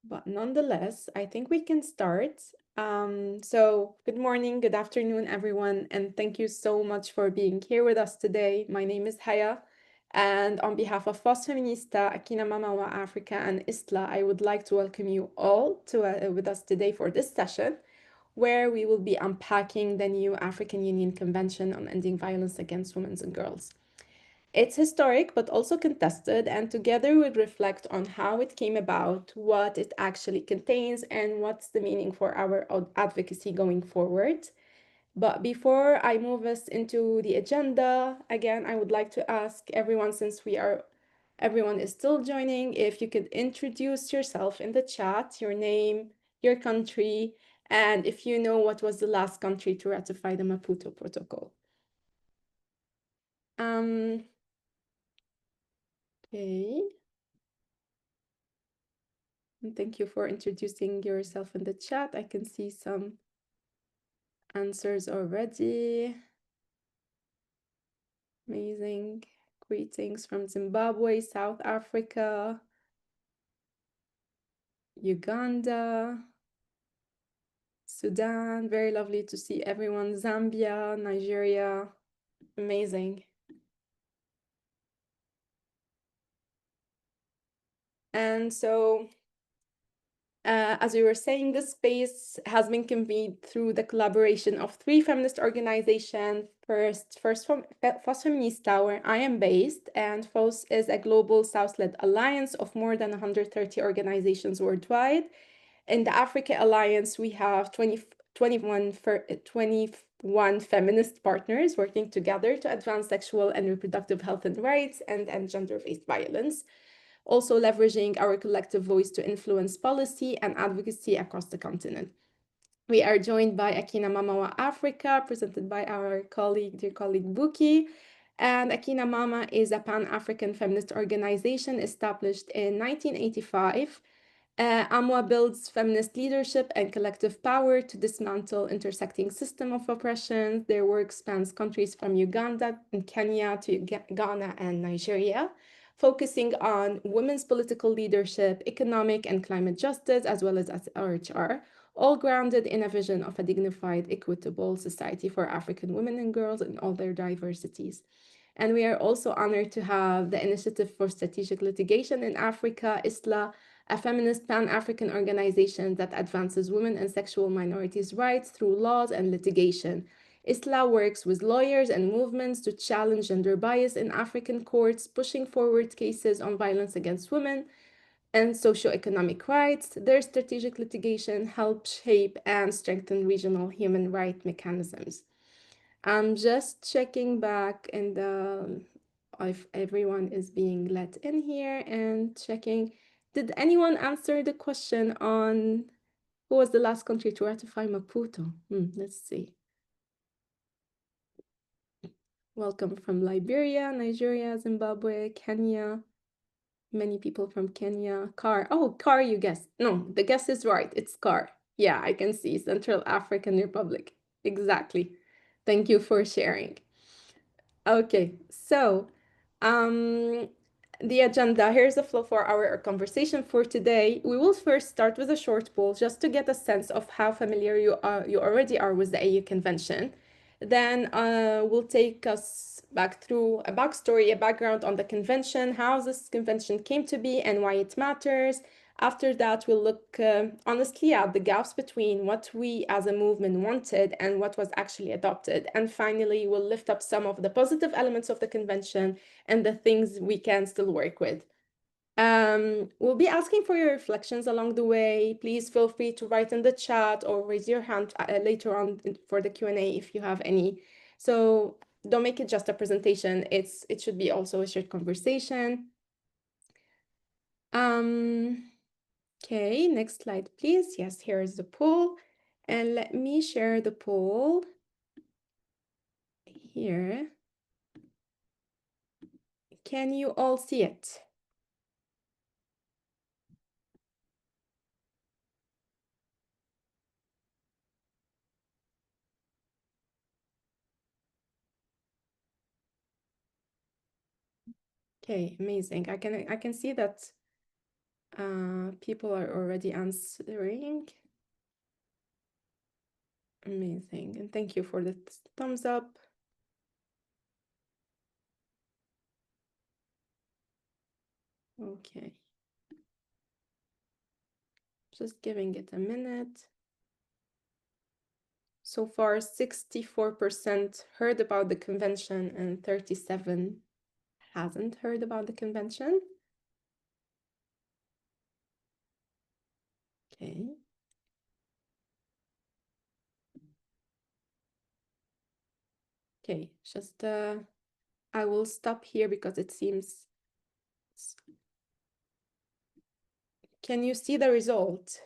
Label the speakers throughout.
Speaker 1: But nonetheless, I think we can start. So good morning, good afternoon, everyone, and thank you so much for being here with us today. My name is Haya, and on behalf of FOS Feminista, Akina Mama wa Africa, and ISLA, I would like to welcome you all to with us today for this session, where we will be unpacking the new African Union Convention on Ending Violence Against Women and Girls. It's historic, but also contested, and together we'll reflect on how it came about, what it actually contains, and what's the meaning for our advocacy going forward. But before I move us into the agenda, again, I would like to ask everyone, since everyone is still joining, if you could introduce yourself in the chat, your name, your country, and if you know what was the last country to ratify the Maputo Protocol. Okay. And thank you for introducing yourself in the chat. I can see some answers already. Amazing. Greetings from Zimbabwe, South Africa, Uganda, Sudan. Very lovely to see everyone. Zambia, Nigeria. Amazing. And so as we were saying, this space has been convened through the collaboration of three feminist organizations. First FOS Feminista, where I am based, and FOS is a global South-led alliance of more than 130 organizations worldwide. In the Africa Alliance, we have 21 feminist partners working together to advance sexual and reproductive health and rights and end gender-based violence, also leveraging our collective voice to influence policy and advocacy across the continent. We are joined by Akina Mama wa Africa, presented by our dear colleague Buki. And Akina Mama is a Pan-African feminist organization established in 1985. AMWA builds feminist leadership and collective power to dismantle intersecting system of oppression. Their work spans countries from Uganda and Kenya to Ghana and Nigeria, focusing on women's political leadership, economic and climate justice, as well as RHR, all grounded in a vision of a dignified, equitable society for African women and girls in all their diversities. And we are also honored to have the Initiative for Strategic Litigation in Africa, ISLA, a feminist Pan-African organization that advances women and sexual minorities' rights through laws and litigation. ISLA works with lawyers and movements to challenge gender bias in African courts, pushing forward cases on violence against women and socioeconomic rights. Their strategic litigation helps shape and strengthen regional human rights mechanisms. I'm just checking back in the if everyone is being let in here and checking. Did anyone answer the question on who was the last country to ratify Maputo? Let's see. Welcome from Liberia, Nigeria, Zimbabwe, Kenya. Many people from Kenya. CAR. Oh, CAR, you guessed. No, the guess is right. It's CAR. Yeah, I can see Central African Republic. Exactly. Thank you for sharing. Okay, so the agenda, here's the flow for our conversation for today. We will first start with a short poll just to get a sense of how familiar you already are with the AU convention. Then we'll take us back through a backstory, a background on the convention, how this convention came to be and why it matters. After that, we'll look honestly at the gaps between what we as a movement wanted and what was actually adopted. And finally, we'll lift up some of the positive elements of the convention and the things we can still work with. We'll be asking for your reflections along the way. Please feel free to write in the chat or raise your hand later on for the Q&A if you have any. So don't make it just a presentation. It should be also a shared conversation. Okay, next slide, please. Yes, here is the poll. And let me share the poll here. Can you all see it? Okay, amazing. I can see that People are already answering. Amazing. And thank you for the thumbs up. Okay. Just giving it a minute. So far, 64% heard about the convention and 37 hasn't heard about the convention. Okay. Okay, just I will stop here because it seems. Can you see the result?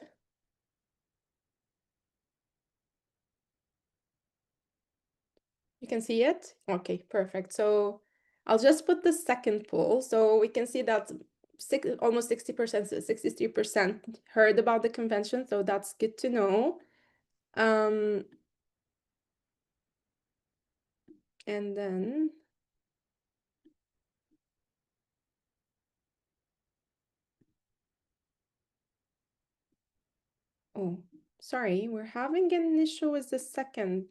Speaker 1: You can see it? Okay, perfect. So I'll just put the second poll. So we can see that almost 60%, 63% heard about the convention. So that's good to know. And then oh, sorry, we're having an issue with the second.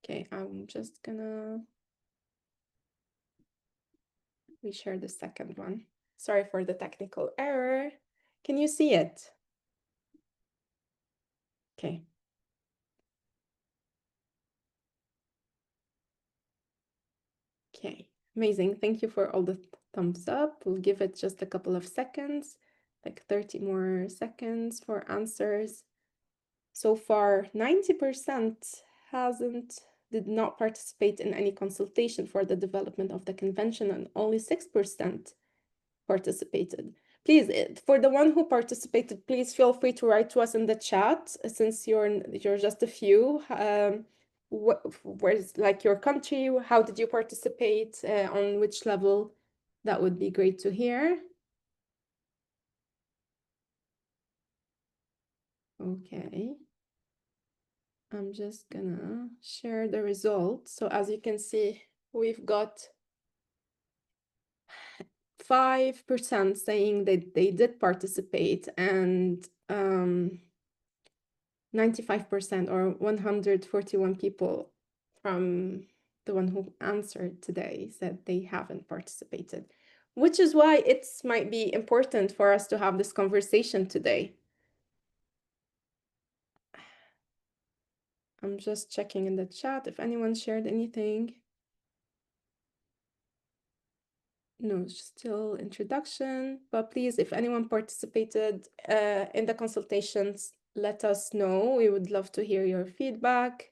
Speaker 1: Okay, I'm just gonna reshare the second one. Sorry for the technical error. Can you see it? Okay. Okay, amazing. Thank you for all the thumbs up. We'll give it just a couple of seconds, like 30 more seconds for answers. So far, 90% did not participate in any consultation for the development of the convention, and only 6% participated. Please, for the one who participated, please feel free to write to us in the chat, since you're just a few. Where's like your country? How did you participate? On which level? That would be great to hear. Okay. I'm just gonna share the results. So as you can see, we've got 5% saying that they did participate, and 95% or 141 people from the one who answered today said they haven't participated, which is why it might be important for us to have this conversation today. I'm just checking in the chat if anyone shared anything. No, still introduction, but please, if anyone participated in the consultations, let us know. We would love to hear your feedback.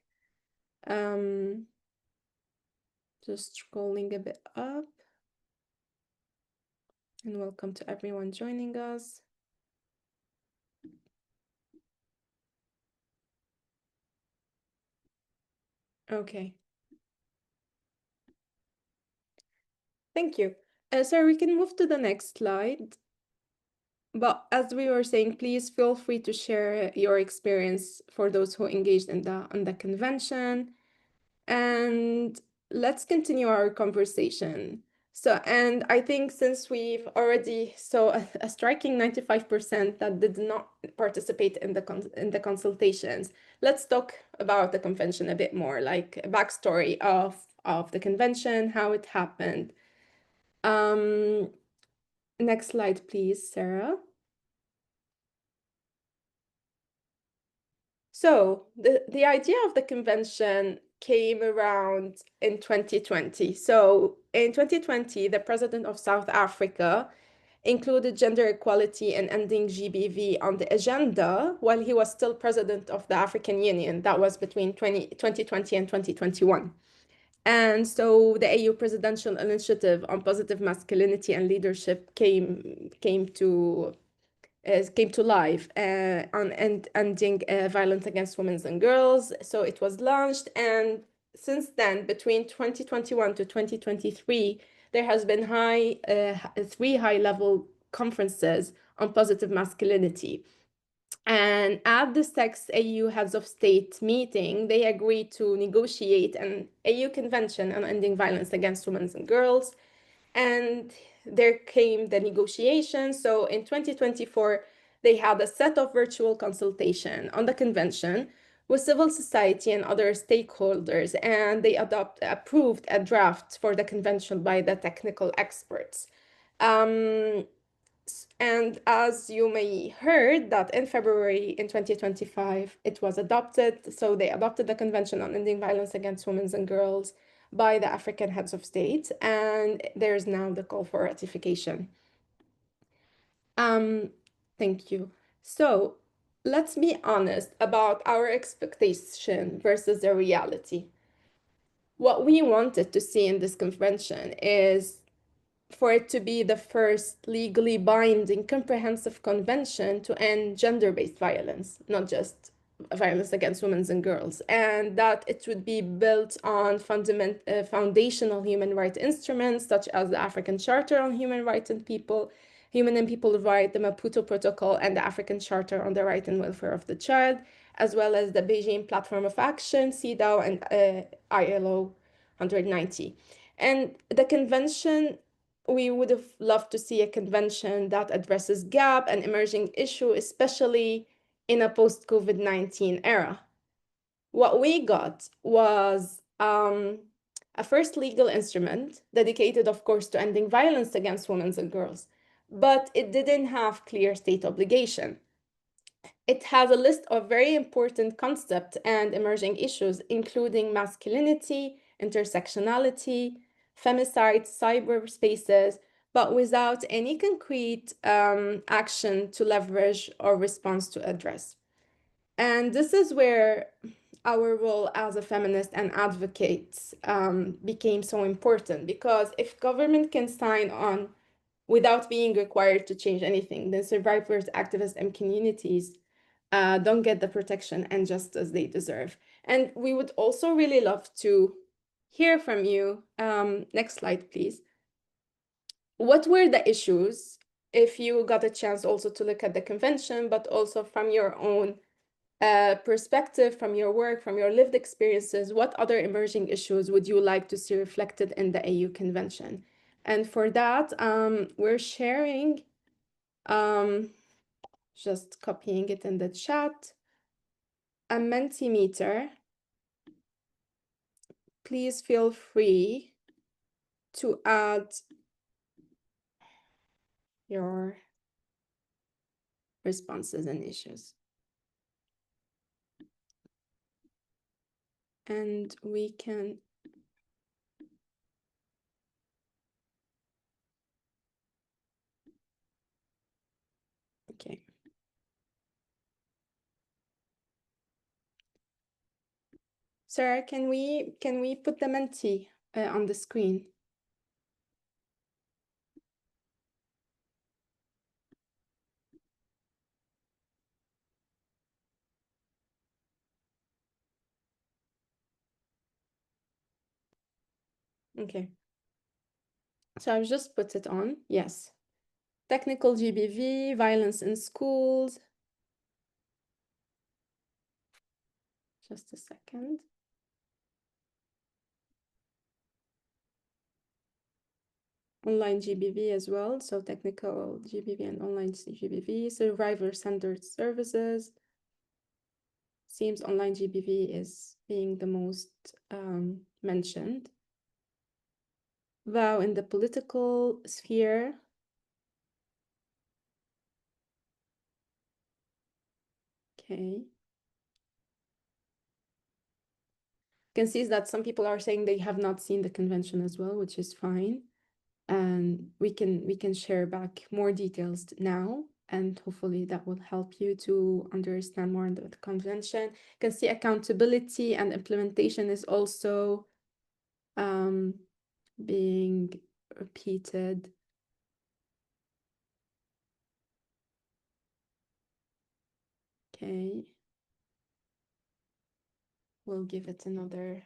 Speaker 1: Just scrolling a bit up. And welcome to everyone joining us. Okay. Thank you. So we can move to the next slide. But as we were saying, please feel free to share your experience for those who engaged in the convention. And let's continue our conversation. So, and I think since we've already saw a striking 95% that did not participate in the consultations, let's talk about the convention a bit more, like a backstory of the convention, how it happened. Next slide, please, Sarah. So the idea of the convention came around in 2020. So in 2020, the president of South Africa included gender equality and ending GBV on the agenda while he was still president of the African Union. That was between 2020 and 2021. And so the AU Presidential Initiative on Positive Masculinity and Leadership came to life on ending violence against women and girls. So it was launched, and since then, between 2021 to 2023, there has been three high-level conferences on positive masculinity. And at the sixth AU Heads of State meeting, they agreed to negotiate an AU convention on ending violence against women and girls. And there came the negotiation. So in 2024, they had a set of virtual consultation on the convention with civil society and other stakeholders, and they approved a draft for the convention by the technical experts. Um, and as you may heard that in February in 2025, it was adopted. So they adopted the Convention on Ending Violence Against Women and Girls by the African heads of state, and there's now the call for ratification. Um, Thank you. So let's be honest about our expectation versus the reality. What we wanted to see in this convention is for it to be the first legally binding comprehensive convention to end gender-based violence, not just violence against women and girls, and that it would be built on foundational human rights instruments such as the African Charter on Human Rights and Human and People Rights, the Maputo Protocol, and the African Charter on the Right and Welfare of the Child, as well as the Beijing Platform of Action, CEDAW, and ILO 190. And the convention, we would have loved to see a convention that addresses gap and emerging issue, especially in a post-COVID-19 era. What we got was a first legal instrument dedicated, of course, to ending violence against women and girls, but it didn't have clear state obligation. It has a list of very important concepts and emerging issues, including masculinity, intersectionality, femicide, cyberspaces, but without any concrete action to leverage or response to address. And this is where our role as a feminist and advocate became so important, because if government can sign on without being required to change anything, then survivors, activists, and communities don't get the protection and justice they deserve. And we would also really love to hear from you. Next slide, please. What were the issues, if you got a chance also to look at the convention, but also from your own perspective, from your work, from your lived experiences, what other emerging issues would you like to see reflected in the AU convention? And for that, we're sharing, just copying it in the chat, a Mentimeter. Please feel free to add your responses and issues. And we can okay. Sarah, can we put the Menti on the screen? Okay. So I've just put it on. Yes. Technical GBV, violence in schools. Just a second. Online GBV as well. So technical GBV and online GBV, survivor-centered services. Seems online GBV is being the most mentioned. Vow in the political sphere. Okay. Can see that some people are saying they have not seen the convention as well, which is fine. And we can share back more details now, and hopefully that will help you to understand more about the convention. You can see accountability and implementation is also being repeated. Okay. We'll give it another.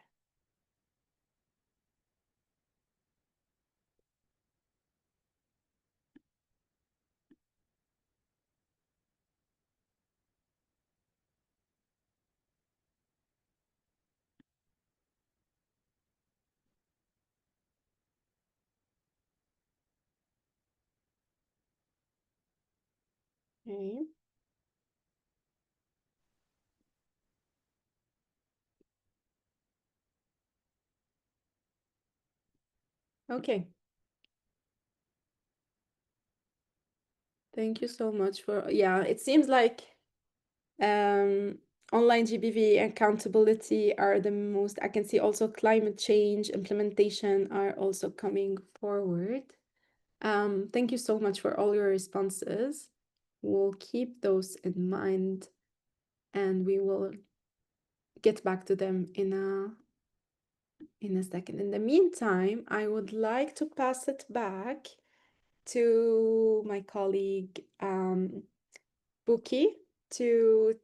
Speaker 1: Okay. Okay. Thank you so much for, yeah, it seems like online GBV accountability are the most, I can see also climate change implementation are also coming forward. Thank you so much for all your responses. We'll keep those in mind and we will get back to them in a second. In the meantime, I would like to pass it back to my colleague Buki to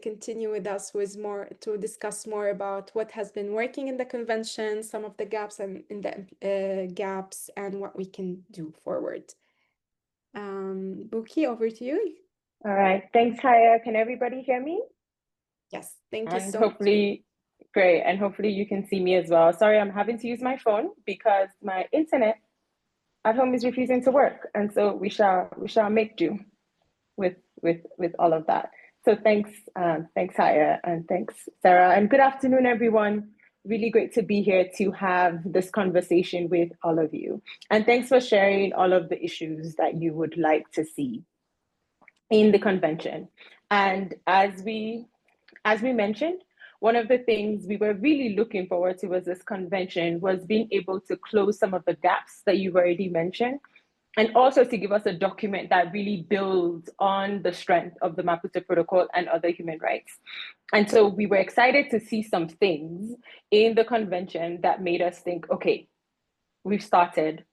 Speaker 1: continue with us with more to discuss more about what has been working in the convention, some of the gaps and in the gaps and what we can do forward. Buki, over to you.
Speaker 2: All right, thanks, Haya. Can everybody hear me?
Speaker 1: Yes, thank you
Speaker 2: And
Speaker 1: so much.
Speaker 2: hopefully, great. And hopefully you can see me as well. Sorry, I'm having to use my phone because my internet at home is refusing to work. And so we shall make do with all of that. So thanks, Haya, and thanks, Sarah. And good afternoon, everyone. Really great to be here to have this conversation with all of you. And thanks for sharing all of the issues that you would like to see in the convention. And as we mentioned, one of the things we were really looking forward to as this convention was being able to close some of the gaps that you've already mentioned, and also to give us a document that really builds on the strength of the Maputo Protocol and other human rights. And so we were excited to see some things in the convention that made us think, okay, we've started,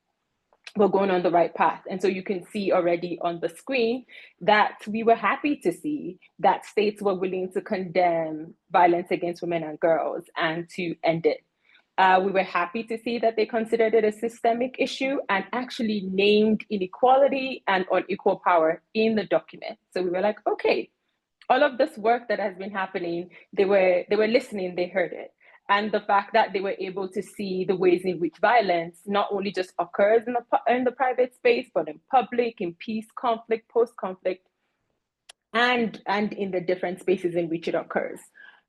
Speaker 2: we're going on the right path. And so you can see already on the screen that we were happy to see that states were willing to condemn violence against women and girls and to end it. We were happy to see that they considered it a systemic issue and actually named inequality and unequal power in the document. So we were like, okay, all of this work that has been happening, they were listening, they heard it. And the fact that they were able to see the ways in which violence not only just occurs in the private space, but in public, in peace, conflict, post-conflict, and in the different spaces in which it occurs.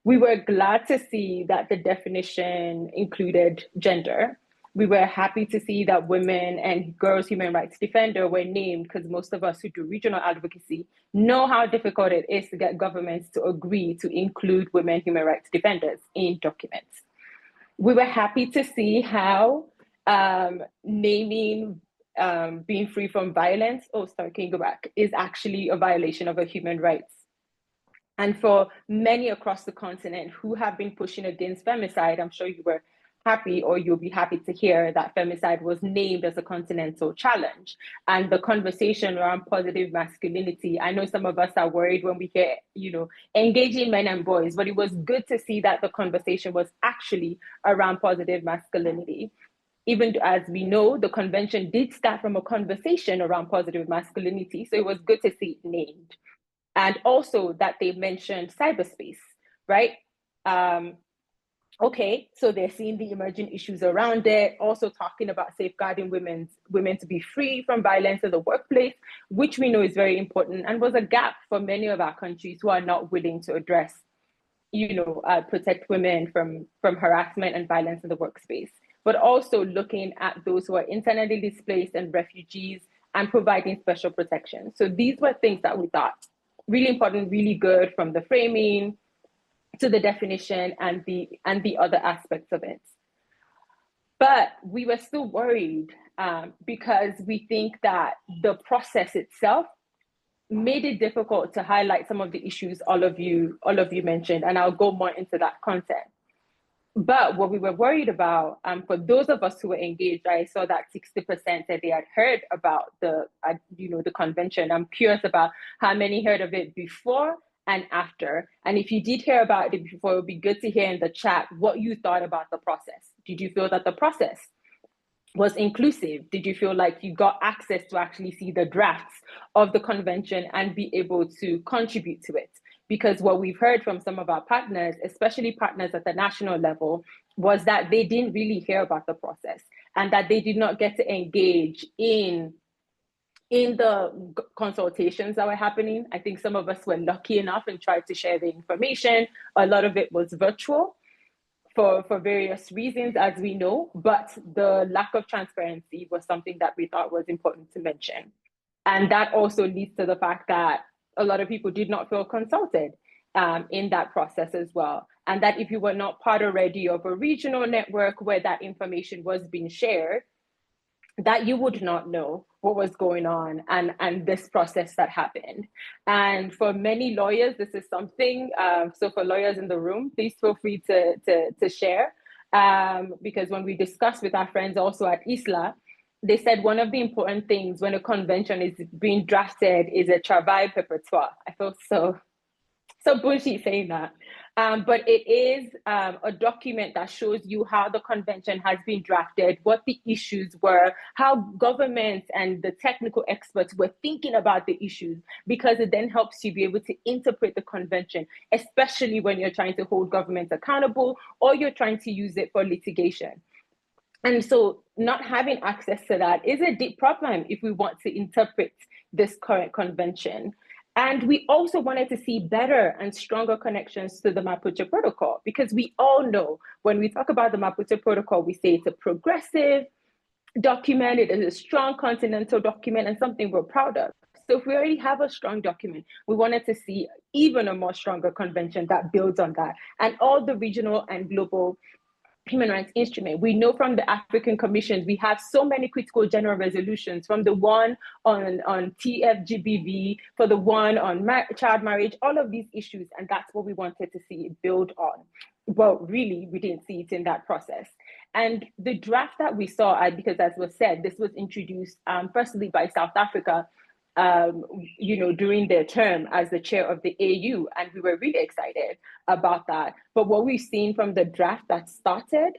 Speaker 2: We were glad to see that the definition included gender. We were happy to see that women and girls human rights defender were named, because most of us who do regional advocacy know how difficult it is to get governments to agree to include women human rights defenders in documents. We were happy to see how naming being free from violence, can you go back, is actually a violation of a human rights. And for many across the continent who have been pushing against femicide, I'm sure you were happy, or you'll be happy to hear, that femicide was named as a continental challenge. And the conversation around positive masculinity, I know some of us are worried when we hear, engaging men and boys, but it was good to see that the conversation was actually around positive masculinity. Even as we know, the convention did start from a conversation around positive masculinity, so it was good to see it named. And also that they mentioned cyberspace, right? Okay, so they're seeing the emerging issues around it, also talking about safeguarding women to be free from violence in the workplace, which we know is very important and was a gap for many of our countries who are not willing to address, protect women from harassment and violence in the workspace, but also looking at those who are internally displaced and refugees and providing special protection. So these were things that we thought really important, really good, from the framing to the definition and the other aspects of it. But we were still worried because we think that the process itself made it difficult to highlight some of the issues all of you mentioned, and I'll go more into that content. But what we were worried about, for those of us who were engaged, I saw that 60% said they had heard about the convention. I'm curious about how many heard of it before and after. And if you did hear about it before, it would be good to hear in the chat what you thought about the process. Did you feel that the process was inclusive? Did you feel like you got access to actually see the drafts of the convention and be able to contribute to it? Because what we've heard from some of our partners, especially partners at the national level, was that they didn't really hear about the process and that they did not get to engage in in the consultations that were happening, I think some of us were lucky enough and tried to share the information. A lot of it was virtual for various reasons, as we know, but the lack of transparency was something that we thought was important to mention. And that also leads to the fact that a lot of people did not feel consulted in that process as well. And that if you were not part already of a regional network where that information was being shared, that you would not know what was going on and this process that happened. And for many lawyers, this is something, so for lawyers in the room, please feel free to share. Because when we discussed with our friends also at ISLA, they said one of the important things when a convention is being drafted is a travail préparatoire. I feel so bullshit saying that. But it is a document that shows you how the convention has been drafted, what the issues were, how governments and the technical experts were thinking about the issues, because it then helps you be able to interpret the convention, especially when you're trying to hold governments accountable or you're trying to use it for litigation. And so not having access to that is a deep problem if we want to interpret this current convention. And we also wanted to see better and stronger connections to the Maputo Protocol, because we all know when we talk about the Maputo Protocol, we say it's a progressive document, it is a strong continental document and something we're proud of. So if we already have a strong document, we wanted to see even a more stronger convention that builds on that. And all the regional and global human rights instrument. We know from the African Commission, we have so many critical general resolutions, from the one on TFGBV, for the one on child marriage, all of these issues. And that's what we wanted to see it build on. Well, really, we didn't see it in that process. And the draft that we saw, because as was said, this was introduced firstly by South Africa, during their term as the chair of the AU, and we were really excited about that. But what we've seen from the draft that started,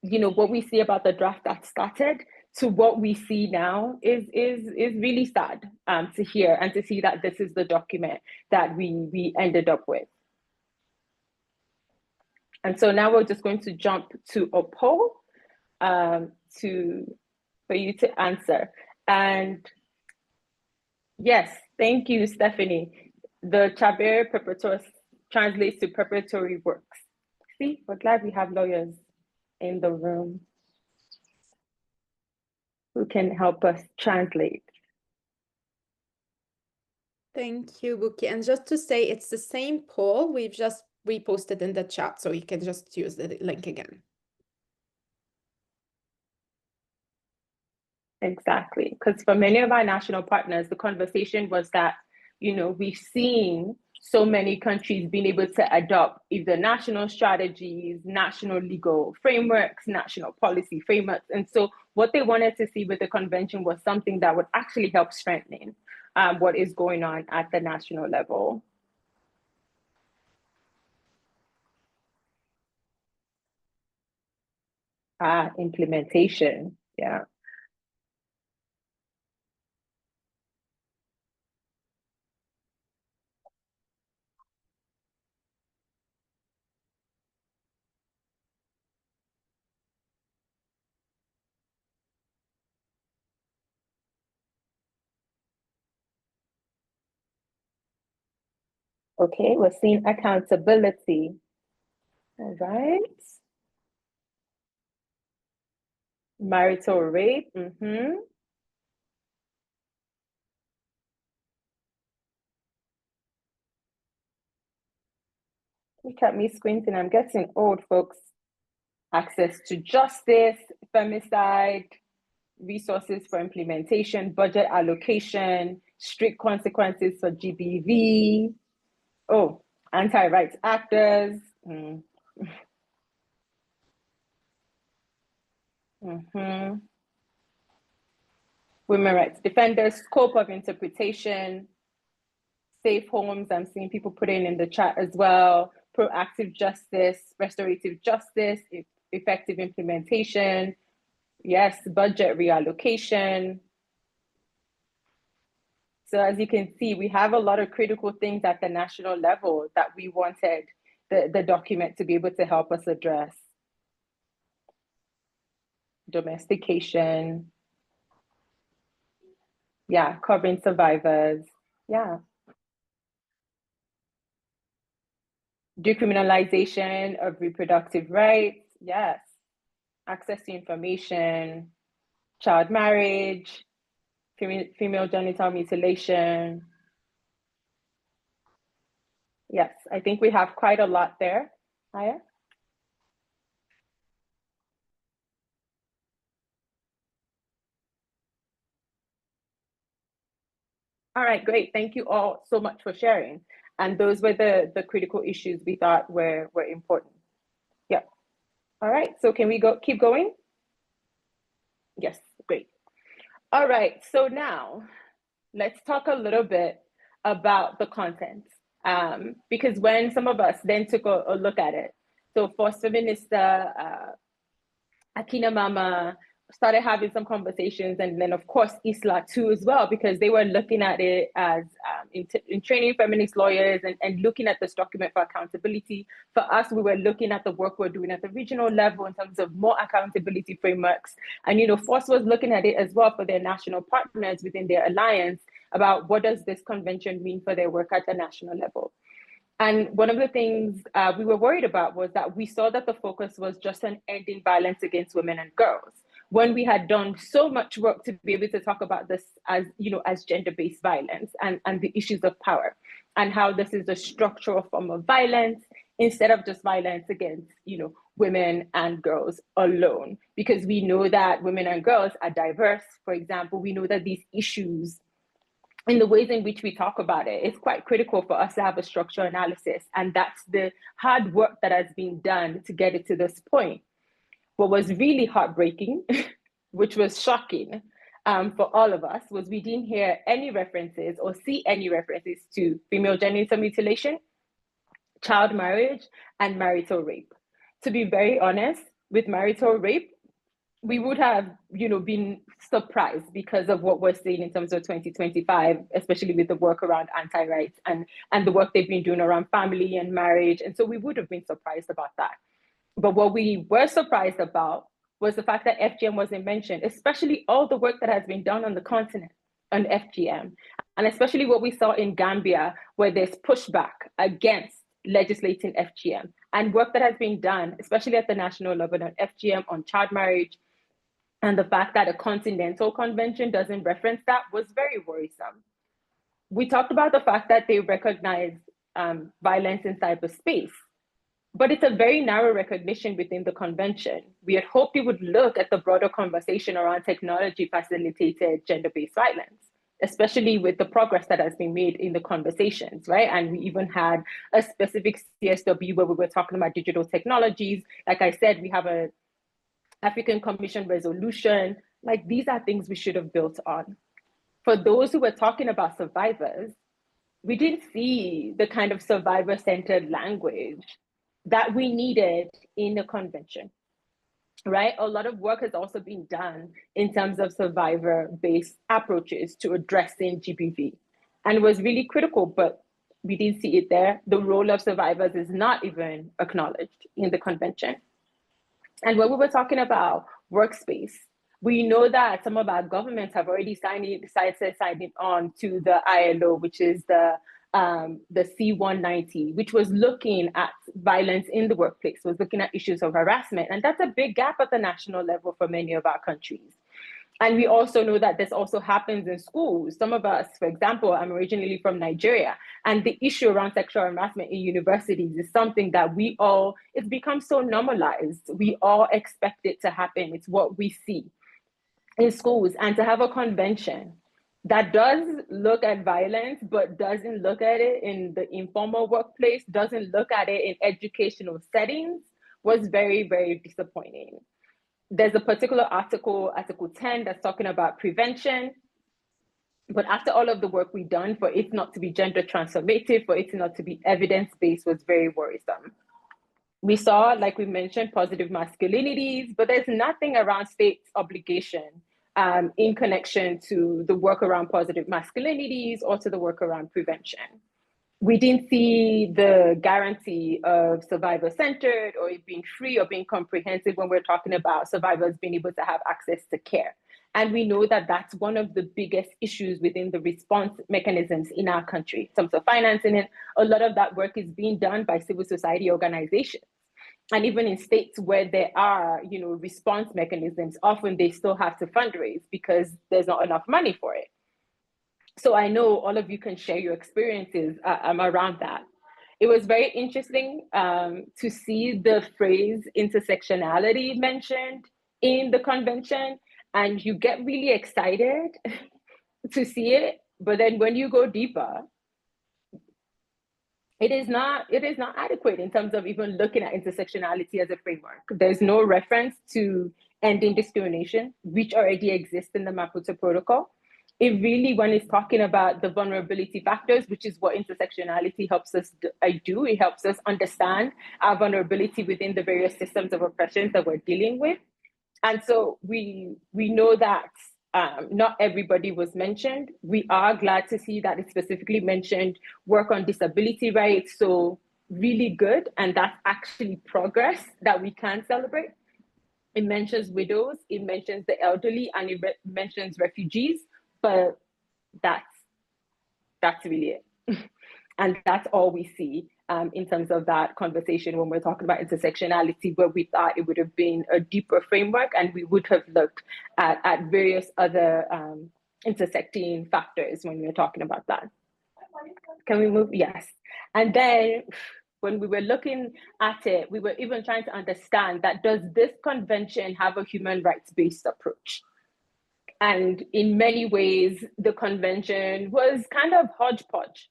Speaker 2: what we see about the draft that started to what we see now is really sad to hear and to see that this is the document that we ended up with. And so now we're just going to jump to a poll for you to answer. And yes, thank you, Stephanie. The travail préparatoire translates to preparatory works. See, we're glad we have lawyers in the room who can help us translate.
Speaker 1: Thank you, Buki. And just to say, it's the same poll. We've just reposted in the chat, so you can just use the link again.
Speaker 2: Exactly, because for many of our national partners, the conversation was that, we've seen so many countries being able to adopt either national strategies, national legal frameworks, national policy frameworks. And so what they wanted to see with the convention was something that would actually help strengthen what is going on at the national level. Implementation, yeah. Okay, we're seeing accountability. All right. Marital rape. Look at me squinting. I'm getting old, folks. Access to justice, femicide, resources for implementation, budget allocation, strict consequences for GBV. Oh, anti-rights actors. Women rights defenders, scope of interpretation, safe homes. I'm seeing people putting in the chat as well. Proactive justice, restorative justice, effective implementation. Yes, budget reallocation. So as you can see, we have a lot of critical things at the national level that we wanted the document to be able to help us address. Domestication. Yeah, covering survivors. Yeah. Decriminalization of reproductive rights. Yes. Access to information, child marriage, female genital mutilation. Yes, I think we have quite a lot there. Aya? All right, great. Thank you all so much for sharing. And those were the critical issues we thought were important. Yeah. All right. So can we keep going? Yes, great. All right. So now let's talk a little bit about the content. Because when some of us then took a look at it, so Force Feminista, Akina Mama started having some conversations, and then of course Isla too as well, because they were looking at it as in training feminist lawyers and looking at this document for accountability. For us, we were looking at the work we're doing at the regional level in terms of more accountability frameworks. And Force was looking at it as well for their national partners within their alliance about what does this convention mean for their work at the national level. And one of the things we were worried about was that we saw that the focus was just on ending violence against women and girls, when we had done so much work to be able to talk about this as gender-based violence and the issues of power, and how this is a structural form of violence instead of just violence against women and girls alone. Because we know that women and girls are diverse. For example, we know that these issues, in the ways in which we talk about it, it's quite critical for us to have a structural analysis. And that's the hard work that has been done to get it to this point. What was really heartbreaking, which was shocking for all of us, was we didn't hear any references or see any references to female genital mutilation, child marriage, and marital rape. To be very honest, with marital rape, we would have, been surprised because of what we're seeing in terms of 2025, especially with the work around anti-rights and the work they've been doing around family and marriage. And so we would have been surprised about that. But what we were surprised about was the fact that FGM wasn't mentioned, especially all the work that has been done on the continent on FGM, and especially what we saw in Gambia, where there's pushback against legislating FGM, and work that has been done, especially at the national level on FGM, on child marriage, and the fact that a continental convention doesn't reference that was very worrisome. We talked about the fact that they recognize violence in cyberspace, but it's a very narrow recognition within the convention. We had hoped it would look at the broader conversation around technology facilitated gender-based violence, especially with the progress that has been made in the conversations, right? And we even had a specific CSW where we were talking about digital technologies. Like I said, we have a African Commission resolution. Like, these are things we should have built on. For those who were talking about survivors, we didn't see the kind of survivor-centered language that we needed in the convention, right? A lot of work has also been done in terms of survivor-based approaches to addressing GBV. And it was really critical, but we didn't see it there. The role of survivors is not even acknowledged in the convention. And when we were talking about workspace, we know that some of our governments have already signed on to the ILO, which is the C190, which was looking at violence in the workplace, was looking at issues of harassment. And that's a big gap at the national level for many of our countries. And we also know that this also happens in schools. Some of us, for example, I'm originally from Nigeria, and the issue around sexual harassment in universities is something that it's become so normalized. We all expect it to happen. It's what we see in schools. And to have a convention that does look at violence, but doesn't look at it in the informal workplace, doesn't look at it in educational settings, was very, very disappointing. There's a particular article 10, that's talking about prevention. But after all of the work we've done, for it not to be gender transformative, for it not to be evidence-based, was very worrisome. We saw, like we mentioned, positive masculinities, but there's nothing around states' obligation in connection to the work around positive masculinities or to the work around prevention. We didn't see the guarantee of survivor-centered or it being free or being comprehensive when we're talking about survivors being able to have access to care. And we know that that's one of the biggest issues within the response mechanisms in our country. In terms of financing it, a lot of that work is being done by civil society organizations. And even in states where there are, response mechanisms, often they still have to fundraise because there's not enough money for it. So I know all of you can share your experiences around that. It was very interesting to see the phrase intersectionality mentioned in the convention, and you get really excited to see it. But then when you go deeper, it is not adequate in terms of even looking at intersectionality as a framework. There's no reference to ending discrimination, which already exists in the Maputo Protocol. It really, when it's talking about the vulnerability factors, which is what intersectionality helps us do, it helps us understand our vulnerability within the various systems of oppression that we're dealing with. And so we know that not everybody was mentioned. We are glad to see that it specifically mentioned work on disability rights. So really good. And that's actually progress that we can celebrate. It mentions widows, it mentions the elderly, and it mentions refugees, but that's really it. And that's all we see in terms of that conversation when we're talking about intersectionality, where we thought it would have been a deeper framework and we would have looked at various other intersecting factors when we were talking about that. Can we move? Yes. And then when we were looking at it, we were even trying to understand that, does this convention have a human rights-based approach? And in many ways, the convention was kind of hodgepodge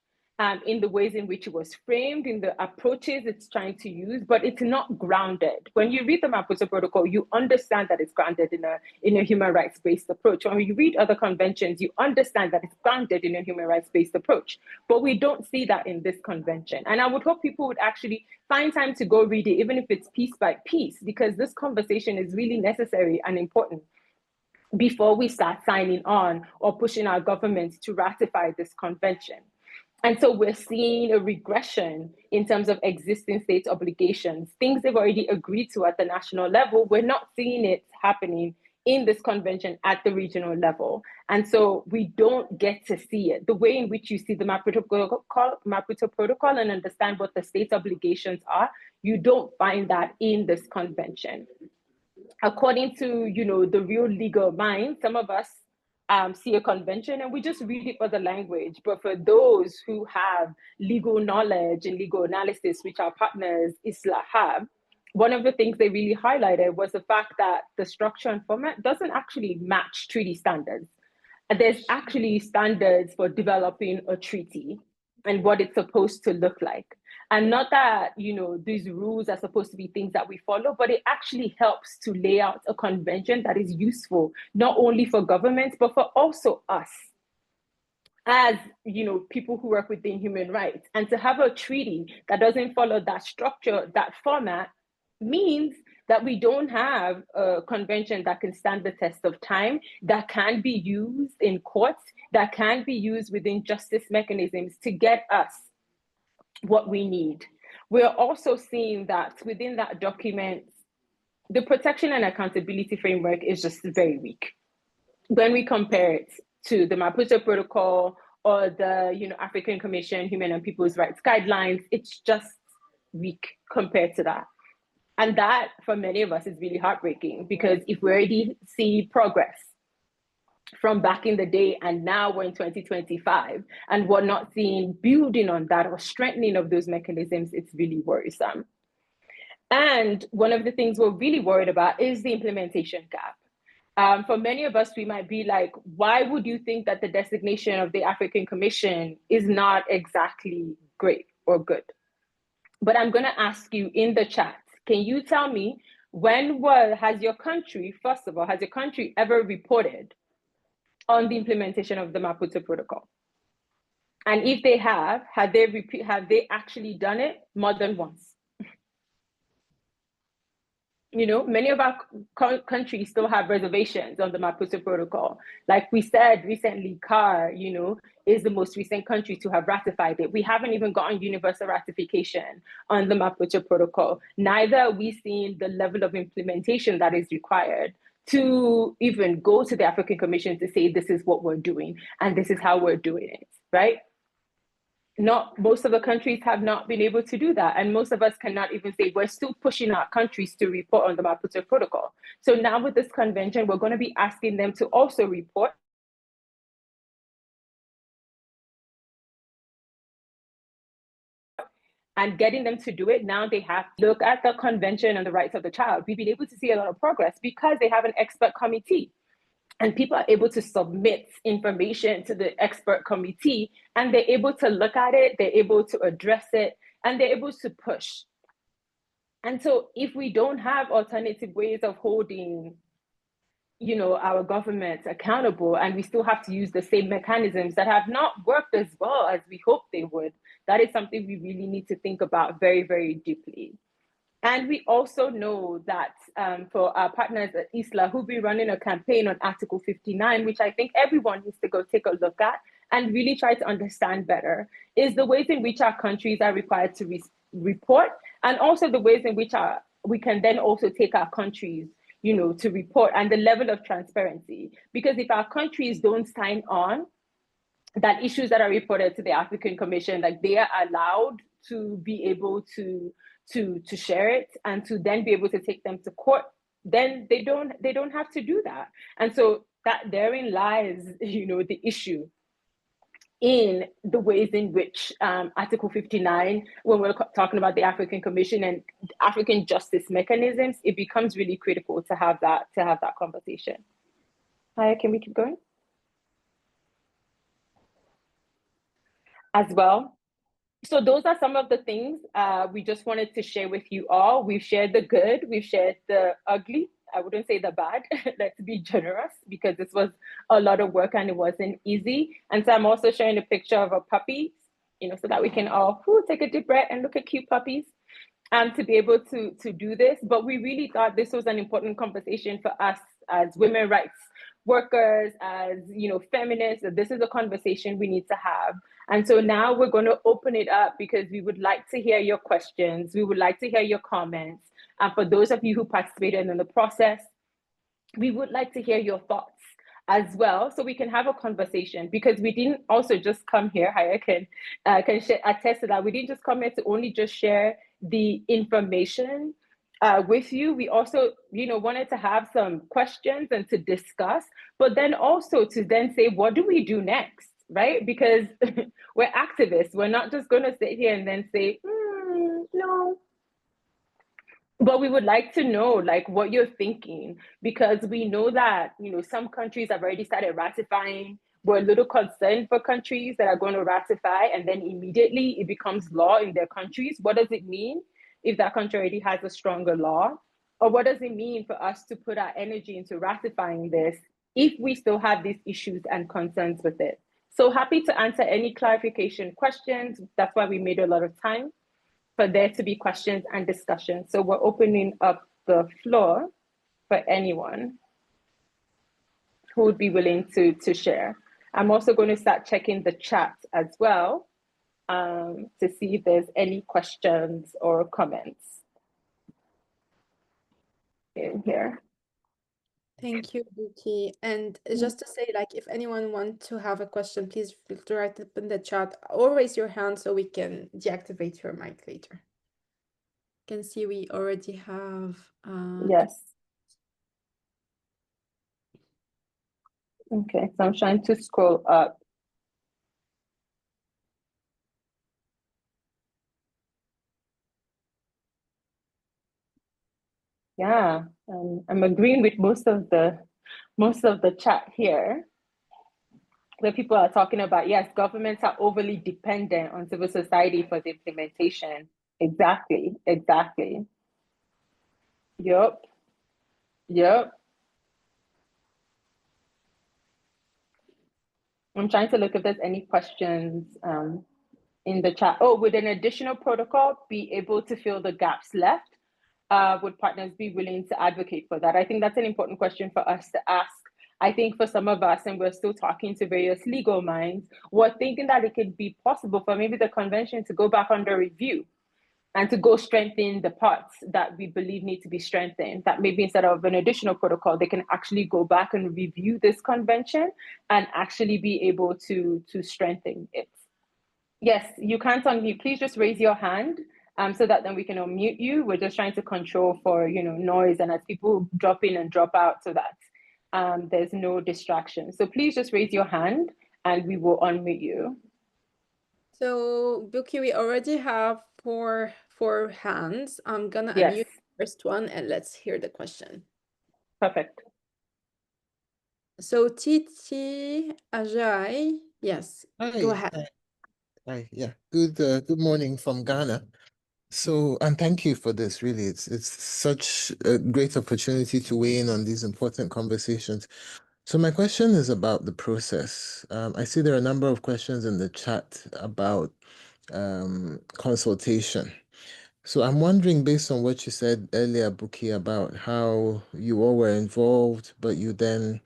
Speaker 2: in the ways in which it was framed, in the approaches it's trying to use, but it's not grounded. When you read the Maputo Protocol, you understand that it's grounded in a human rights-based approach. When you read other conventions, you understand that it's grounded in a human rights-based approach. But we don't see that in this convention. And I would hope people would actually find time to go read it, even if it's piece by piece, because this conversation is really necessary and important before we start signing on or pushing our governments to ratify this convention. And so we're seeing a regression in terms of existing state obligations, things they've already agreed to at the national level. We're not seeing it happening in this convention at the regional level. And so we don't get to see it. The way in which you see the Maputo Protocol and understand what the state obligations are, you don't find that in this convention. According to, the real legal mind, some of us see a convention and we just read it for the language. But for those who have legal knowledge and legal analysis, which our partners, ISLA, have, one of the things they really highlighted was the fact that the structure and format doesn't actually match treaty standards. There's actually standards for developing a treaty and what it's supposed to look like. And not that, these rules are supposed to be things that we follow, but it actually helps to lay out a convention that is useful, not only for governments, but for also us as, people who work within human rights. And to have a treaty that doesn't follow that structure, that format, means that we don't have a convention that can stand the test of time, that can be used in courts, that can be used within justice mechanisms to get us what we need. We're also seeing that within that document, the protection and accountability framework is just very weak. When we compare it to the Maputo Protocol or the African Commission Human and People's Rights Guidelines, it's just weak compared to that. And that, for many of us, is really heartbreaking, because if we already see progress from back in the day and now we're in 2025 and we're not seeing building on that or strengthening of those mechanisms, it's really worrisome. And one of the things we're really worried about is the implementation gap. For many of us, we might be like, why would you think that the designation of the African Commission is not exactly great or good? But I'm going to ask you in the chat, can you tell me has your country ever reported on the implementation of the Maputo Protocol? And if they have they actually done it more than once? Many of our countries still have reservations on the Maputo Protocol. Like we said recently, CAR, is the most recent country to have ratified it. We haven't even gotten universal ratification on the Maputo Protocol. Neither are we seeing the level of implementation that is required to even go to the African Commission to say, this is what we're doing and this is how we're doing it, right? Not most of the countries have not been able to do that. And most of us cannot even say we're still pushing our countries to report on the Maputo Protocol. So now with this convention, we're going to be asking them to also report. And getting them to do it, now they have to look at the Convention on the Rights of the Child. We've been able to see a lot of progress because they have an expert committee. And people are able to submit information to the expert committee, and they're able to look at it, they're able to address it, and they're able to push. And so if we don't have alternative ways of holding, you know, our governments accountable, and we still have to use the same mechanisms that have not worked as well as we hoped they would, that is something we really need to think about very, very deeply. And we also know that for our partners at ISLA, who'll be running a campaign on Article 59, which I think everyone needs to go take a look at and really try to understand better, is the ways in which our countries are required to report, and also the ways in which we can then also take our countries, you know, to report, and the level of transparency. Because if our countries don't sign on that issues that are reported to the African Commission, like they are allowed to be able to share it and to then be able to take them to court, then they don't have to do that. And so that therein lies, you know, the issue in the ways in which Article 59, when we're talking about the African Commission and African justice mechanisms, it becomes really critical to have that conversation. Hi, can we keep going? As well. So those are some of the things we just wanted to share with you all. We've shared the good, we've shared the ugly. I wouldn't say the bad, let's be generous, because this was a lot of work and it wasn't easy. And so I'm also sharing a picture of a puppy, you know, so that we can all take a deep breath and look at cute puppies to be able to do this. But we really thought this was an important conversation for us as women rights workers, as, you know, feminists, that this is a conversation we need to have. And so now we're going to open it up because we would like to hear your questions. We would like to hear your comments. And for those of you who participated in the process, we would like to hear your thoughts as well, so we can have a conversation, because we didn't also just come here, Haya can attest to that. We didn't just come here to only just share the information with you. We also, you know, wanted to have some questions and to discuss, but then also to then say, what do we do next, right? Because we're activists. We're not just going to sit here and then say, no. But we would like to know, like, what you're thinking, because we know that, you know, some countries have already started ratifying. We're a little concerned for countries that are going to ratify and then immediately it becomes law in their countries. What does it mean if that country already has a stronger law? Or what does it mean for us to put our energy into ratifying this if we still have these issues and concerns with it? So happy to answer any clarification questions. That's why we made a lot of time for there to be questions and discussion. So we're opening up the floor for anyone who would be willing to share. I'm also going to start checking the chat as well to see if there's any questions or comments in here.
Speaker 1: Thank you, Vicky. And just to say, like, if anyone wants to have a question, please feel free to write it in the chat or raise your hand so we can deactivate your mic later. You can see we already have
Speaker 2: yes. Okay, so I'm trying to scroll up. Yeah, I'm agreeing with most of the chat here, where people are talking about, yes, governments are overly dependent on civil society for the implementation. Exactly. Yep. I'm trying to look if there's any questions in the chat. Oh, would an additional protocol be able to fill the gaps left? Would partners be willing to advocate for that? I think that's an important question for us to ask. I think for some of us, and we're still talking to various legal minds, we're thinking that it could be possible for maybe the convention to go back under review and to go strengthen the parts that we believe need to be strengthened. That maybe instead of an additional protocol, they can actually go back and review this convention and actually be able to strengthen it. Yes, you can't unmute. Please just raise your hand so that then we can unmute you. We're just trying to control for noise and as people drop in and drop out so that there's no distraction. So please just raise your hand and we will unmute you.
Speaker 1: So, Buki, we already have four hands. I'm gonna unmute the first one and let's hear the question.
Speaker 2: Perfect.
Speaker 1: So, Titi Ajay, yes, go ahead.
Speaker 3: Hi, yeah. Good morning from Ghana. So, and thank you for this. Really, it's such a great opportunity to weigh in on these important conversations. So my question is about the process. I see there are a number of questions in the chat about consultation. So I'm wondering, based on what you said earlier, Buki, about how you all were involved, but you then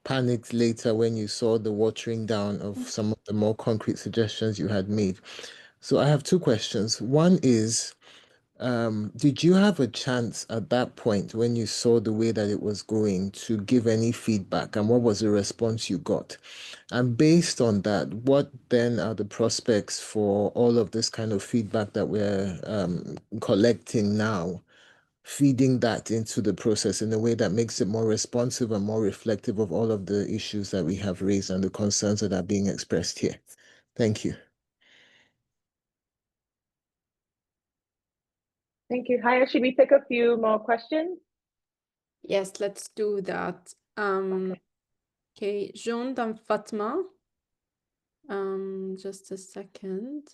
Speaker 3: panicked later when you saw the watering down of some of the more concrete suggestions you had made. So I have two questions. One is, did you have a chance at that point when you saw the way that it was going to give any feedback, and what was the response you got? And based on that, what then are the prospects for all of this kind of feedback that we're collecting now, feeding that into the process in a way that makes it more responsive and more reflective of all of the issues that we have raised and the concerns that are being expressed here? Thank you.
Speaker 2: Thank you. Haya, should we take a few more questions?
Speaker 1: Yes, let's do that. Okay, Jean, then Fatma. Just a second.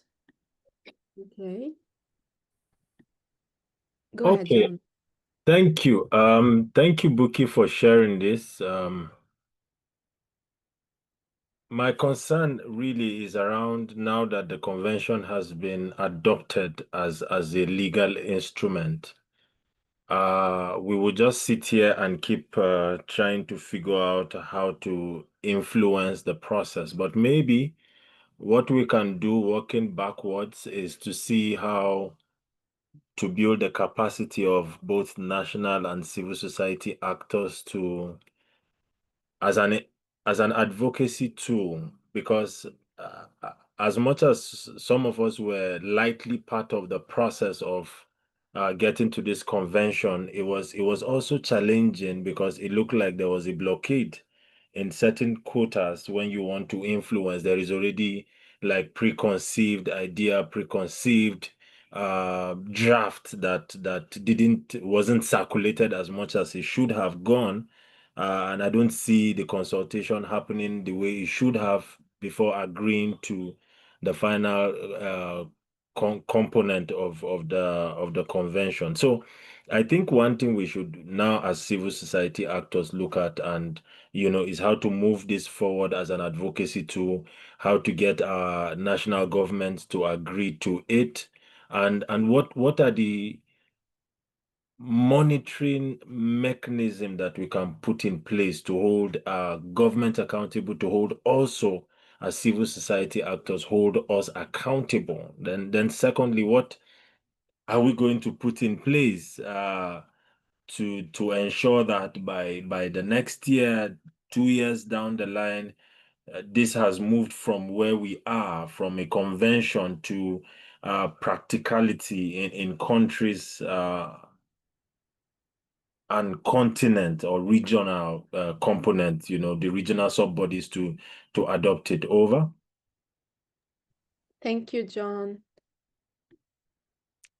Speaker 1: Okay. Go ahead, John.
Speaker 4: Thank you. Thank you, Buki, for sharing this. My concern really is around now that the convention has been adopted as a legal instrument. We will just sit here and keep trying to figure out how to influence the process. But maybe what we can do working backwards is to see how to build the capacity of both national and civil society actors to as an advocacy tool, because as much as some of us were likely part of the process of getting to this convention, it was also challenging because it looked like there was a blockade in certain quotas. When you want to influence, there is already like preconceived idea, preconceived draft that wasn't circulated as much as it should have gone. And I don't see the consultation happening the way it should have before agreeing to the final component of the convention. So I think one thing we should now, as civil society actors, look at and is how to move this forward as an advocacy tool, how to get our national governments to agree to it, and what are the monitoring mechanism that we can put in place to hold government accountable, to hold also as civil society actors, hold us accountable. Then secondly, what are we going to put in place to ensure that by the next year, 2 years down the line, this has moved from where we are, from a convention to practicality in countries and continent or regional component, the regional sub-bodies to adopt it. Over.
Speaker 1: Thank you, John.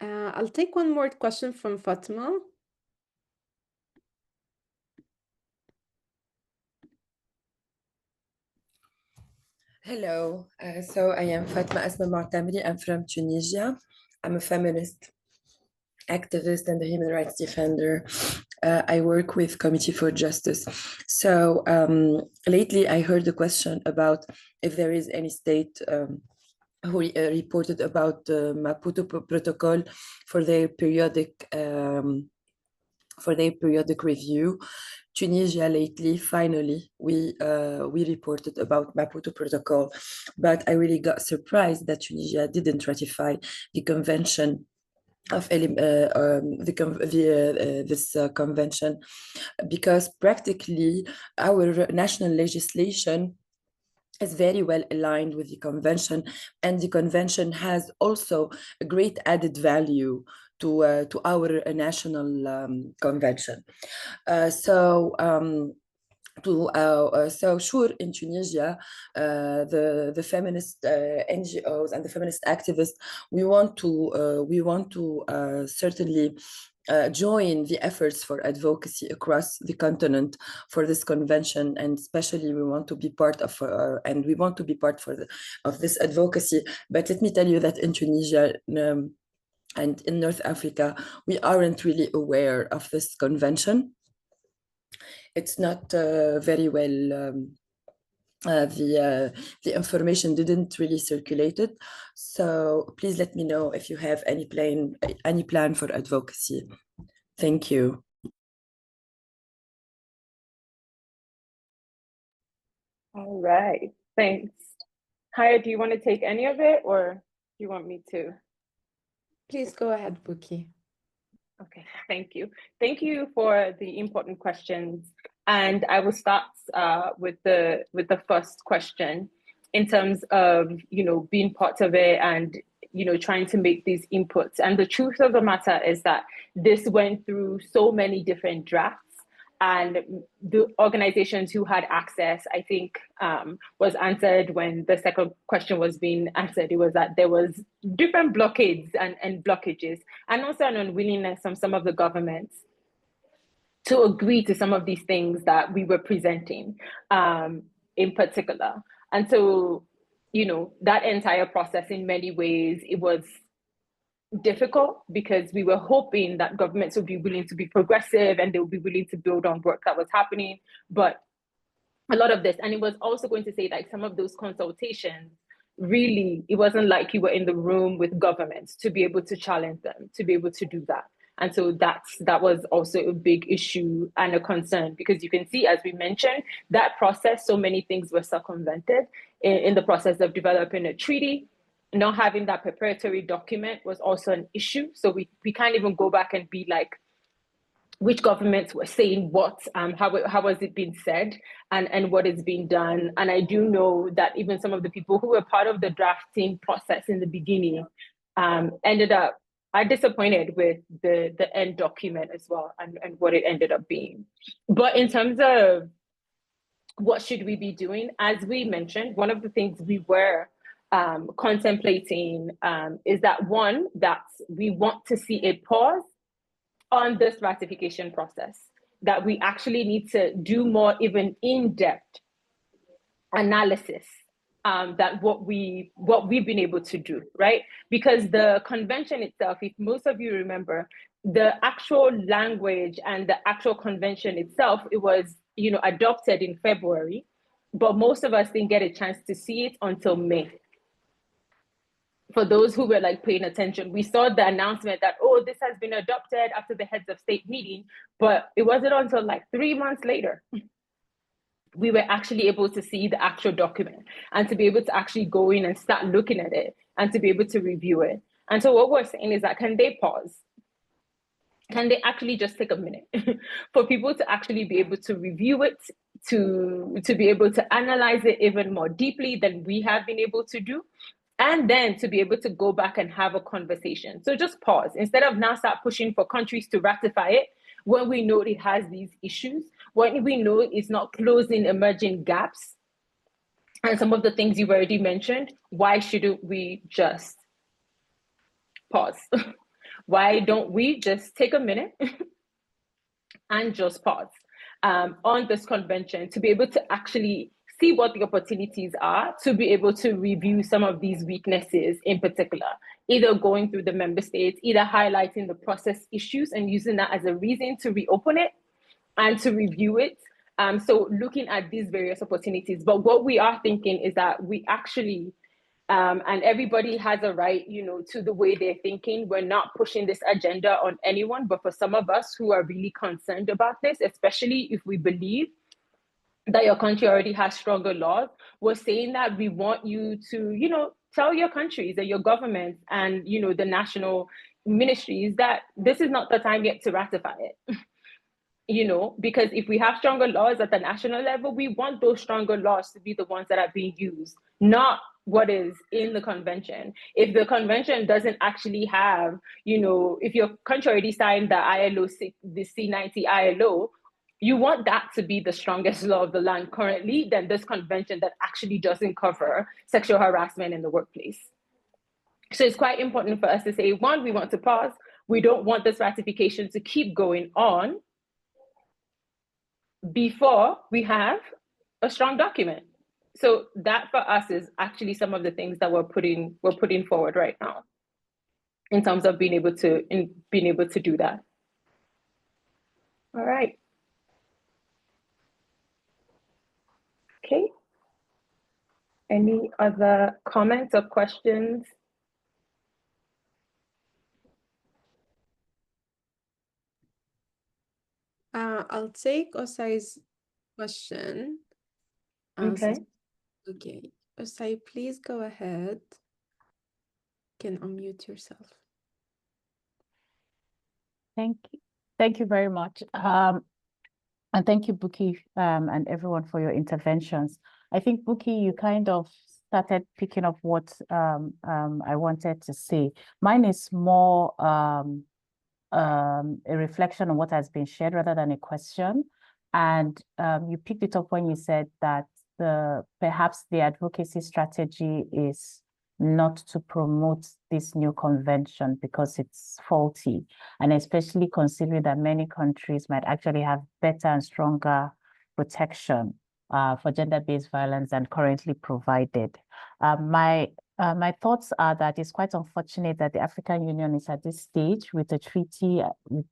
Speaker 1: I'll take one more question from Fatma.
Speaker 5: Hello, so I am Fatma Asma Martamri. I'm from Tunisia. I'm a feminist activist and a human rights defender. I work with Committee for Justice. So lately I heard the question about if there is any state who reported about the Maputo Protocol for their periodic review. Tunisia lately, finally, we reported about Maputo Protocol, but I really got surprised that Tunisia didn't ratify the convention of this convention, because practically our national legislation is very well aligned with the convention, and the convention has also a great added value to our national convention. So sure, in Tunisia, the feminist NGOs and the feminist activists, we want to certainly join the efforts for advocacy across the continent for this convention, and especially we want to be part of of this advocacy. But let me tell you that in Tunisia and in North Africa, we aren't really aware of this convention. It's not very well. The information didn't really circulate it. So please let me know if you have any plan for advocacy. Thank you.
Speaker 2: All right, thanks. Haya, do you want to take any of it, or do you want me to?
Speaker 1: Please go ahead, Buki.
Speaker 2: Okay, thank you. Thank you for the important questions. And I will start with the first question in terms of, being part of it and, trying to make these inputs. And the truth of the matter is that this went through so many different drafts, and the organizations who had access, I think, was answered when the second question was being answered. It was that there was different blockades and blockages, and also an unwillingness from some of the governments to agree to some of these things that we were presenting in particular. And so, that entire process, in many ways, it was difficult, because we were hoping that governments would be willing to be progressive and they would be willing to build on work that was happening. But a lot of this, and it was also going to say, like, some of those consultations, really, it wasn't like you were in the room with governments to be able to challenge them, to be able to do that. And so that was also a big issue and a concern, because you can see, as we mentioned, that process, so many things were circumvented in the process of developing a treaty. Not having that preparatory document was also an issue. So we can't even go back and be like, which governments were saying what, how was it being said, and what is being done. And I do know that even some of the people who were part of the drafting process in the beginning ended up disappointed with the end document as well, and what it ended up being. But in terms of what should we be doing, as we mentioned, one of the things we were contemplating is that, one, that we want to see a pause on this ratification process, that we actually need to do more even in-depth analysis than what we've been able to do, right? Because the convention itself, if most of you remember, the actual language and the actual convention itself, it was, adopted in February, but most of us didn't get a chance to see it until May. For those who were paying attention, we saw the announcement that, oh, this has been adopted after the heads of state meeting, but it wasn't until 3 months later we were actually able to see the actual document, and to be able to actually go in and start looking at it and to be able to review it. And so what we're saying is that, can they pause? Can they actually just take a minute for people to actually be able to review it, to be able to analyze it even more deeply than we have been able to do, and then to be able to go back and have a conversation? So just pause, instead of now start pushing for countries to ratify it when we know it has these issues, when we know it's not closing emerging gaps, and some of the things you've already mentioned. Why shouldn't we just pause? Why don't we just take a minute and just pause on this convention, to be able to actually see what the opportunities are, to be able to review some of these weaknesses in particular, either going through the member states, either highlighting the process issues and using that as a reason to reopen it and to review it. So looking at these various opportunities. But what we are thinking is that we actually, and everybody has a right, to the way they're thinking. We're not pushing this agenda on anyone, but for some of us who are really concerned about this, especially if we believe that your country already has stronger laws, we're saying that we want you to, tell your countries and your governments and, the national ministries that this is not the time yet to ratify it. You know, because if we have stronger laws at the national level, we want those stronger laws to be the ones that are being used, not what is in the convention. If the convention doesn't actually have, you know, if your country already signed the ILO, the C90 ILO, you want that to be the strongest law of the land currently than this convention that actually doesn't cover sexual harassment in the workplace. So it's quite important for us to say, one, we want to pause. We don't want this ratification to keep going on before we have a strong document. So that for us is actually some of the things that we're putting forward right now in terms of being able to do that. All right. Okay. Any other comments or questions?
Speaker 1: I'll take Osai's question.
Speaker 2: Okay.
Speaker 1: Okay. Osai, please go ahead. You can unmute yourself.
Speaker 6: Thank you very much. And thank you, Buki, and everyone for your interventions. I think, Buki, you kind of started picking up what I wanted to say. Mine is more a reflection on what has been shared rather than a question. And you picked it up when you said that perhaps the advocacy strategy is not to promote this new convention because it's faulty, and especially considering that many countries might actually have better and stronger protection for gender-based violence than currently provided. My thoughts are that it's quite unfortunate that the African Union is at this stage with a treaty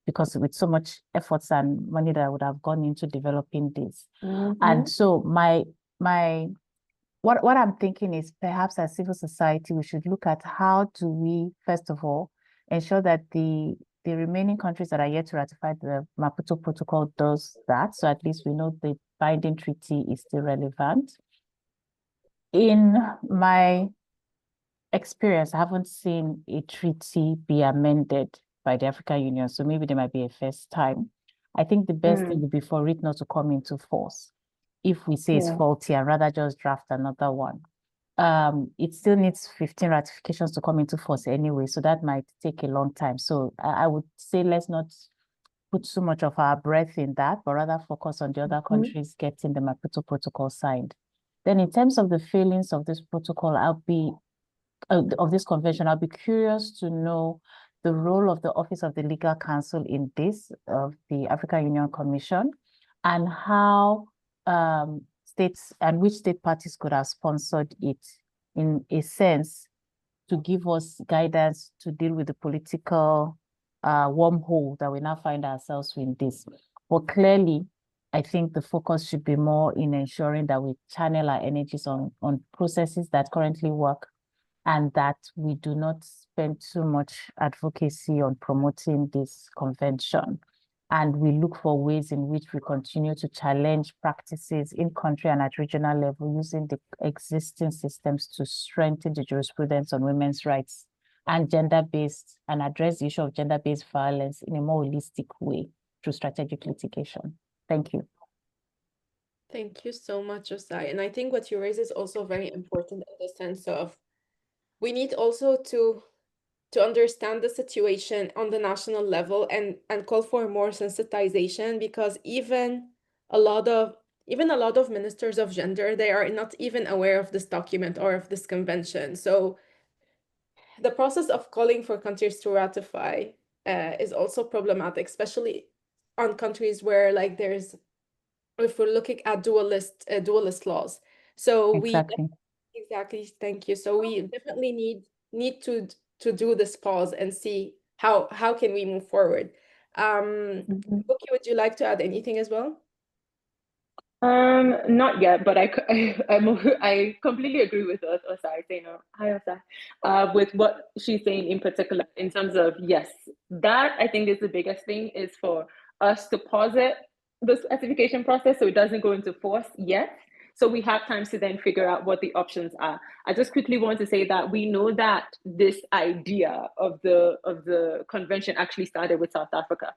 Speaker 6: because with so much efforts and money that would have gone into developing this. And so what I'm thinking is perhaps as civil society, we should look at how do we, first of all, ensure that the remaining countries that are yet to ratify the Maputo Protocol does that. So at least we know the binding treaty is still relevant. In my experience, I haven't seen a treaty be amended by the African Union. So maybe there might be a first time. I think the best thing would be for it not to come into force if we say it's faulty and rather just draft another one. It still needs 15 ratifications to come into force anyway, so that might take a long time. So I would say let's not put so much of our breath in that, but rather focus on the other countries getting the Maputo Protocol signed. Then in terms of the failings of this protocol, of this convention, I'll be curious to know the role of the Office of the Legal Counsel in this, of the African Union Commission, and how states and which state parties could have sponsored it in a sense to give us guidance to deal with the political wormhole that we now find ourselves in this. But clearly, I think the focus should be more in ensuring that we channel our energies on processes that currently work, and that we do not spend too much advocacy on promoting this convention. And we look for ways in which we continue to challenge practices in country and at regional level using the existing systems to strengthen the jurisprudence on women's rights and gender-based, and address the issue of gender-based violence in a more holistic way through strategic litigation. Thank you.
Speaker 1: Thank you so much, Osai. And I think what you raise is also very important in the sense of we need also to understand the situation on the national level and call for more sensitization, because even a lot of ministers of gender, they are not even aware of this document or of this convention. So the process of calling for countries to ratify is also problematic, especially on countries where if we're looking at dualist laws. So exactly, thank you. So we definitely need to do this pause and see how can we move forward. Buki, would you like to add anything as well?
Speaker 2: Not yet, but I completely agree with Osai. Hi, Osai. With what she's saying in particular, in terms of, yes, that I think is the biggest thing, is for us to pause this ratification process so it doesn't go into force yet, So we have time to then figure out what the options are. I just quickly want to say that we know that this idea of the convention actually started with South Africa.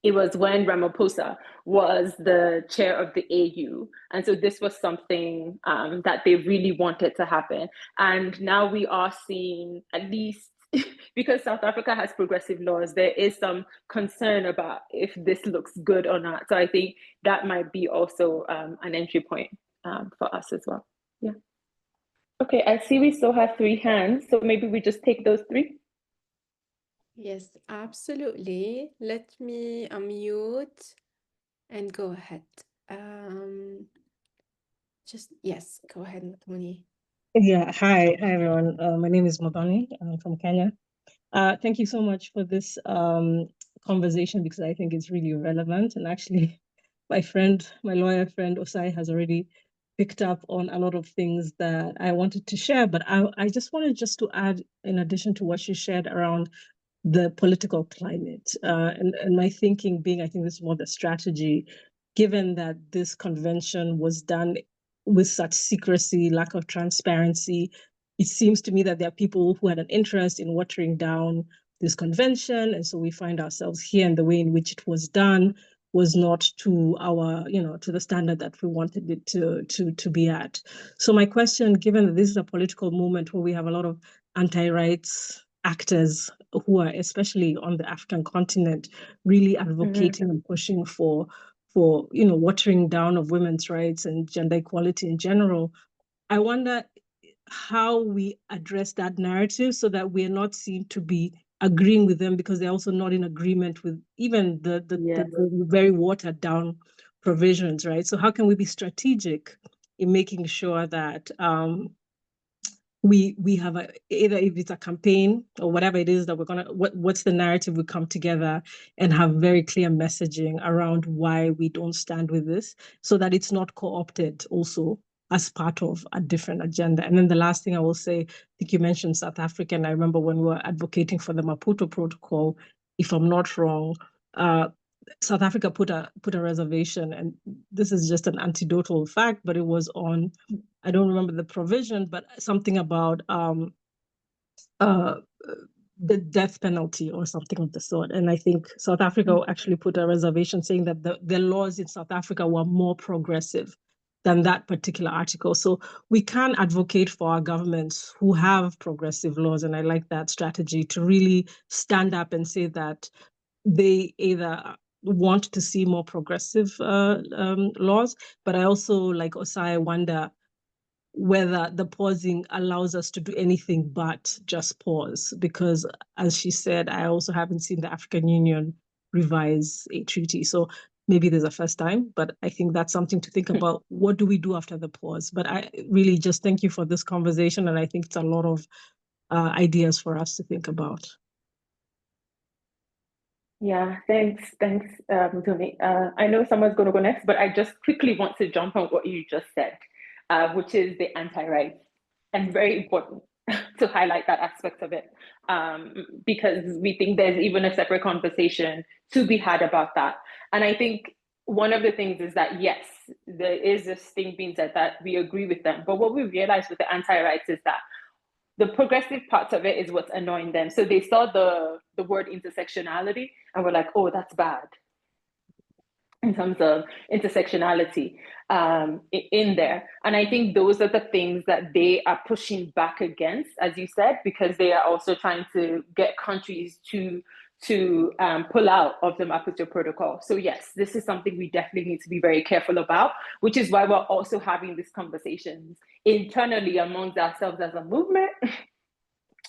Speaker 2: It was when Ramaphosa was the chair of the AU. And so this was something that they really wanted to happen. And now we are seeing, at least because South Africa has progressive laws, there is some concern about if this looks good or not. So I think that might be also an entry point for us as well. Yeah. Okay, I see we still have 3 hands. So maybe we just take those 3.
Speaker 1: Yes, absolutely. Let me unmute and go ahead. Yes, go ahead, Mutoni.
Speaker 7: Yeah, hi everyone. My name is Modoni. I'm from Kenya. Thank you so much for this conversation because I think it's really relevant. And actually, my lawyer friend Osai has already picked up on a lot of things that I wanted to share. But I just wanted to add, in addition to what she shared around the political climate and my thinking being, I think this is more the strategy, given that this convention was done with such secrecy, lack of transparency. It seems to me that there are people who had an interest in watering down this convention. And so we find ourselves here, and the way in which it was done was not to our, to the standard that we wanted it to be at. So my question, given that this is a political movement where we have a lot of anti-rights actors who are, especially on the African continent, really advocating and pushing for watering down of women's rights and gender equality in general, I wonder how we address that narrative so that we're not seen to be agreeing with them because they're also not in agreement with even the very watered down provisions, right? So how can we be strategic in making sure that we have either if it's a campaign or whatever it is that we're gonna, what's the narrative, we come together and have very clear messaging around why we don't stand with this, so that it's not co-opted also as part of a different agenda. And then the last thing I will say, I think you mentioned South Africa, and I remember when we were advocating for the Maputo Protocol, if I'm not wrong, South Africa put a reservation, and this is just an anecdotal fact, but it was on, I don't remember the provision, but something about the death penalty or something of the sort. And I think South Africa actually put a reservation saying that the laws in South Africa were more progressive than that particular article. So we can advocate for our governments who have progressive laws, and I like that strategy to really stand up and say that they either want to see more progressive laws, but I also, like Osai, wonder whether the pausing allows us to do anything but just pause, because as she said, I also haven't seen the African Union revise a treaty. So maybe there's a first time, but I think that's something to think about. What do we do after the pause? But I really just thank you for this conversation, and I think it's a lot of ideas for us to think about.
Speaker 2: Yeah, thanks, Mutoni. I know someone's going to go next, but I just quickly want to jump on what you just said, which is the anti-rights, and very important to highlight that aspect of it, because we think there's even a separate conversation to be had about that. And I think one of the things is that, yes, there is this thing being said that we agree with them, but what we realize with the anti-rights is that the progressive parts of it is what's annoying them. So they saw the word intersectionality and were like, oh, that's bad in terms of intersectionality in there. And I think those are the things that they are pushing back against, as you said, because they are also trying to get countries to pull out of the Maputo Protocol. So yes, this is something we definitely need to be very careful about, which is why we're also having these conversations internally amongst ourselves as a movement,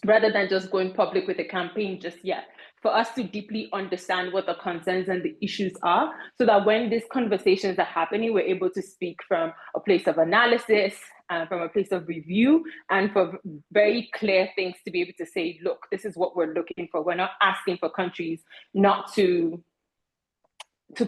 Speaker 2: rather than just going public with a campaign just yet, for us to deeply understand what the concerns and the issues are, so that when these conversations are happening, we're able to speak from a place of analysis, from a place of review, and for very clear things to be able to say, look, this is what we're looking for. We're not asking for countries not to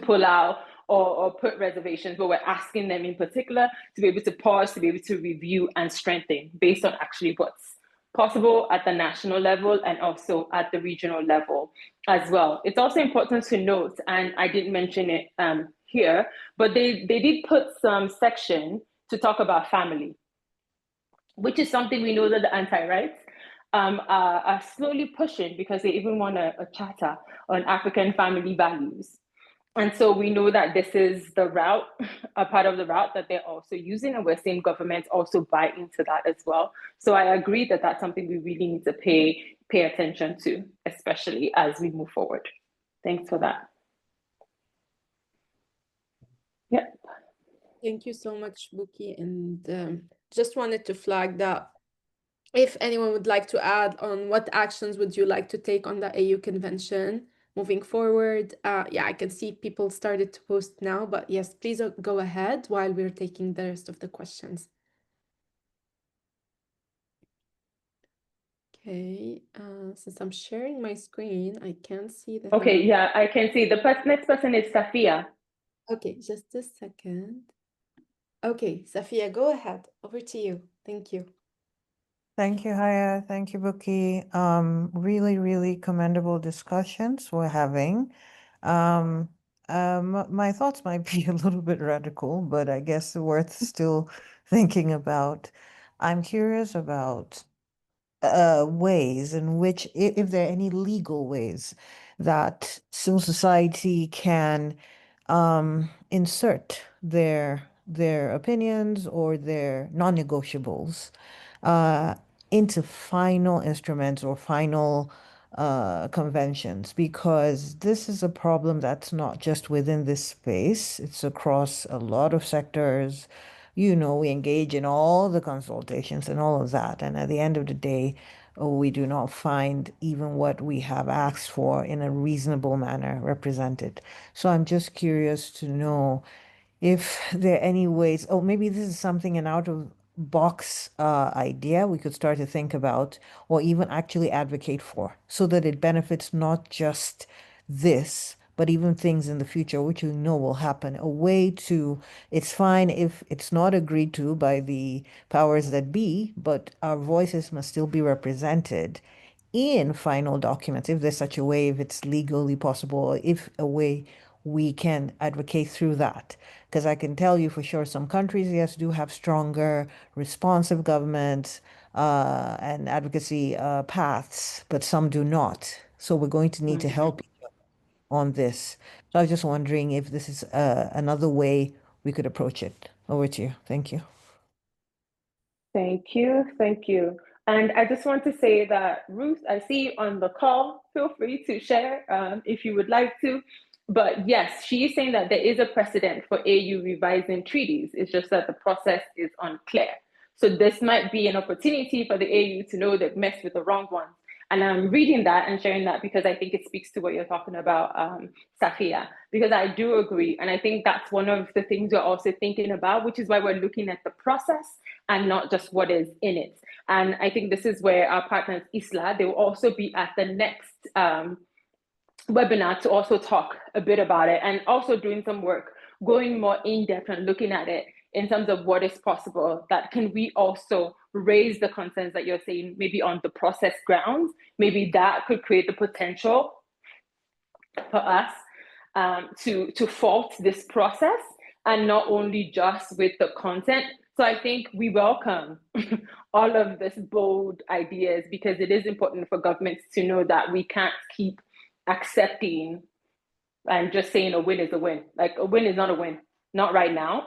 Speaker 2: pull out or put reservations, but we're asking them in particular to be able to pause, to be able to review and strengthen based on actually what's possible at the national level and also at the regional level as well. It's also important to note, and I didn't mention it here, but they did put some section to talk about family, which is something we know that the anti-rights are slowly pushing, because they even want a charter on African family values. And so we know that this is the route, a part of the route that they're also using, and we're seeing governments also buy into that as well. So I agree that that's something we really need to pay attention to, especially as we move forward. Thanks for that. Yeah.
Speaker 1: Thank you so much, Buki. And just wanted to flag that if anyone would like to add on what actions would you like to take on the AU convention moving forward. Yeah, I can see people started to post now, but yes, please go ahead while we're taking the rest of the questions. Okay, since I'm sharing my screen, I can't see the
Speaker 2: Okay,
Speaker 1: hand.
Speaker 2: yeah, I can see. The next person is Safia.
Speaker 1: Okay, just a second. Okay, Safia, go ahead. Over to you. Thank you.
Speaker 8: Thank you, Haya. Thank you, Buki. Really, really commendable discussions we're having. My thoughts might be a little bit radical, but I guess worth still thinking about. I'm curious about ways in which, if there are any legal ways that civil society can insert their opinions or their non-negotiables into final instruments or final conventions, because this is a problem that's not just within this space, it's across a lot of sectors. You know, we engage in all the consultations and all of that, and at the end of the day, we do not find even what we have asked for in a reasonable manner represented. So I'm just curious to know if there are any ways, oh, maybe this is something an out of box idea we could start to think about, or even actually advocate for, so that it benefits not just this, but even things in the future, which we know will happen. A way to, it's fine if it's not agreed to by the powers that be, but our voices must still be represented in final documents, if there's such a way, if it's legally possible, if a way we can advocate through that. Because I can tell you for sure, some countries, yes, do have stronger responsive governments and advocacy paths, but some do not. So we're going to need to help on this. So I was just wondering if this is another way we could approach it. Over to you. Thank you.
Speaker 2: Thank you. Thank you. And I just want to say that, Ruth, I see you on the call. Feel free to share if you would like to. But yes, she is saying that there is a precedent for AU revising treaties. It's just that the process is unclear. So this might be an opportunity for the AU to know they've messed with the wrong ones. And I'm reading that and sharing that because I think it speaks to what you're talking about, Safia, because I do agree. And I think that's one of the things we're also thinking about, which is why we're looking at the process and not just what is in it. And I think this is where our partners, ISLA, they will also be at the next webinar to also talk a bit about it, and also doing some work, going more in depth and looking at it in terms of what is possible. That can we also raise the concerns that you're saying, maybe on the process grounds, maybe that could create the potential for us to fault this process, and not only just with the content. So I think we welcome all of this bold ideas, because it is important for governments to know that we can't keep accepting and just saying a win is a win. Like, a win is not a win, not right now,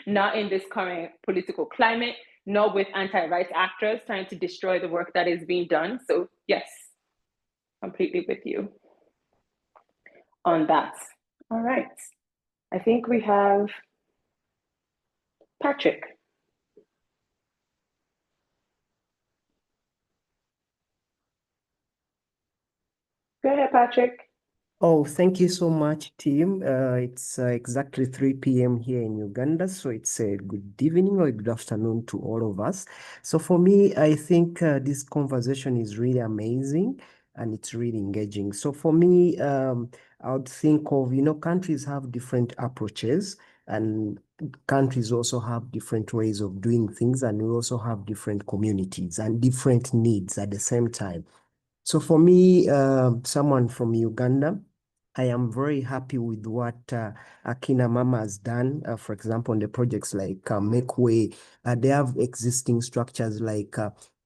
Speaker 2: not in this current political climate, not with anti-rights actors trying to destroy the work that is being done. So yes, completely with you on that. All right, I think we have Patrick. Go ahead, Patrick.
Speaker 9: Oh, thank you so much, team. It's exactly 3 p.m. here in Uganda, so it's a good evening or good afternoon to all of us. So for me, I think this conversation is really amazing and it's really engaging. So for me, I would think of, countries have different approaches, and countries also have different ways of doing things, and we also have different communities and different needs at the same time. So for me, someone from Uganda, I am very happy with what Akina Mama has done. For example, on the projects like Make Way, they have existing structures like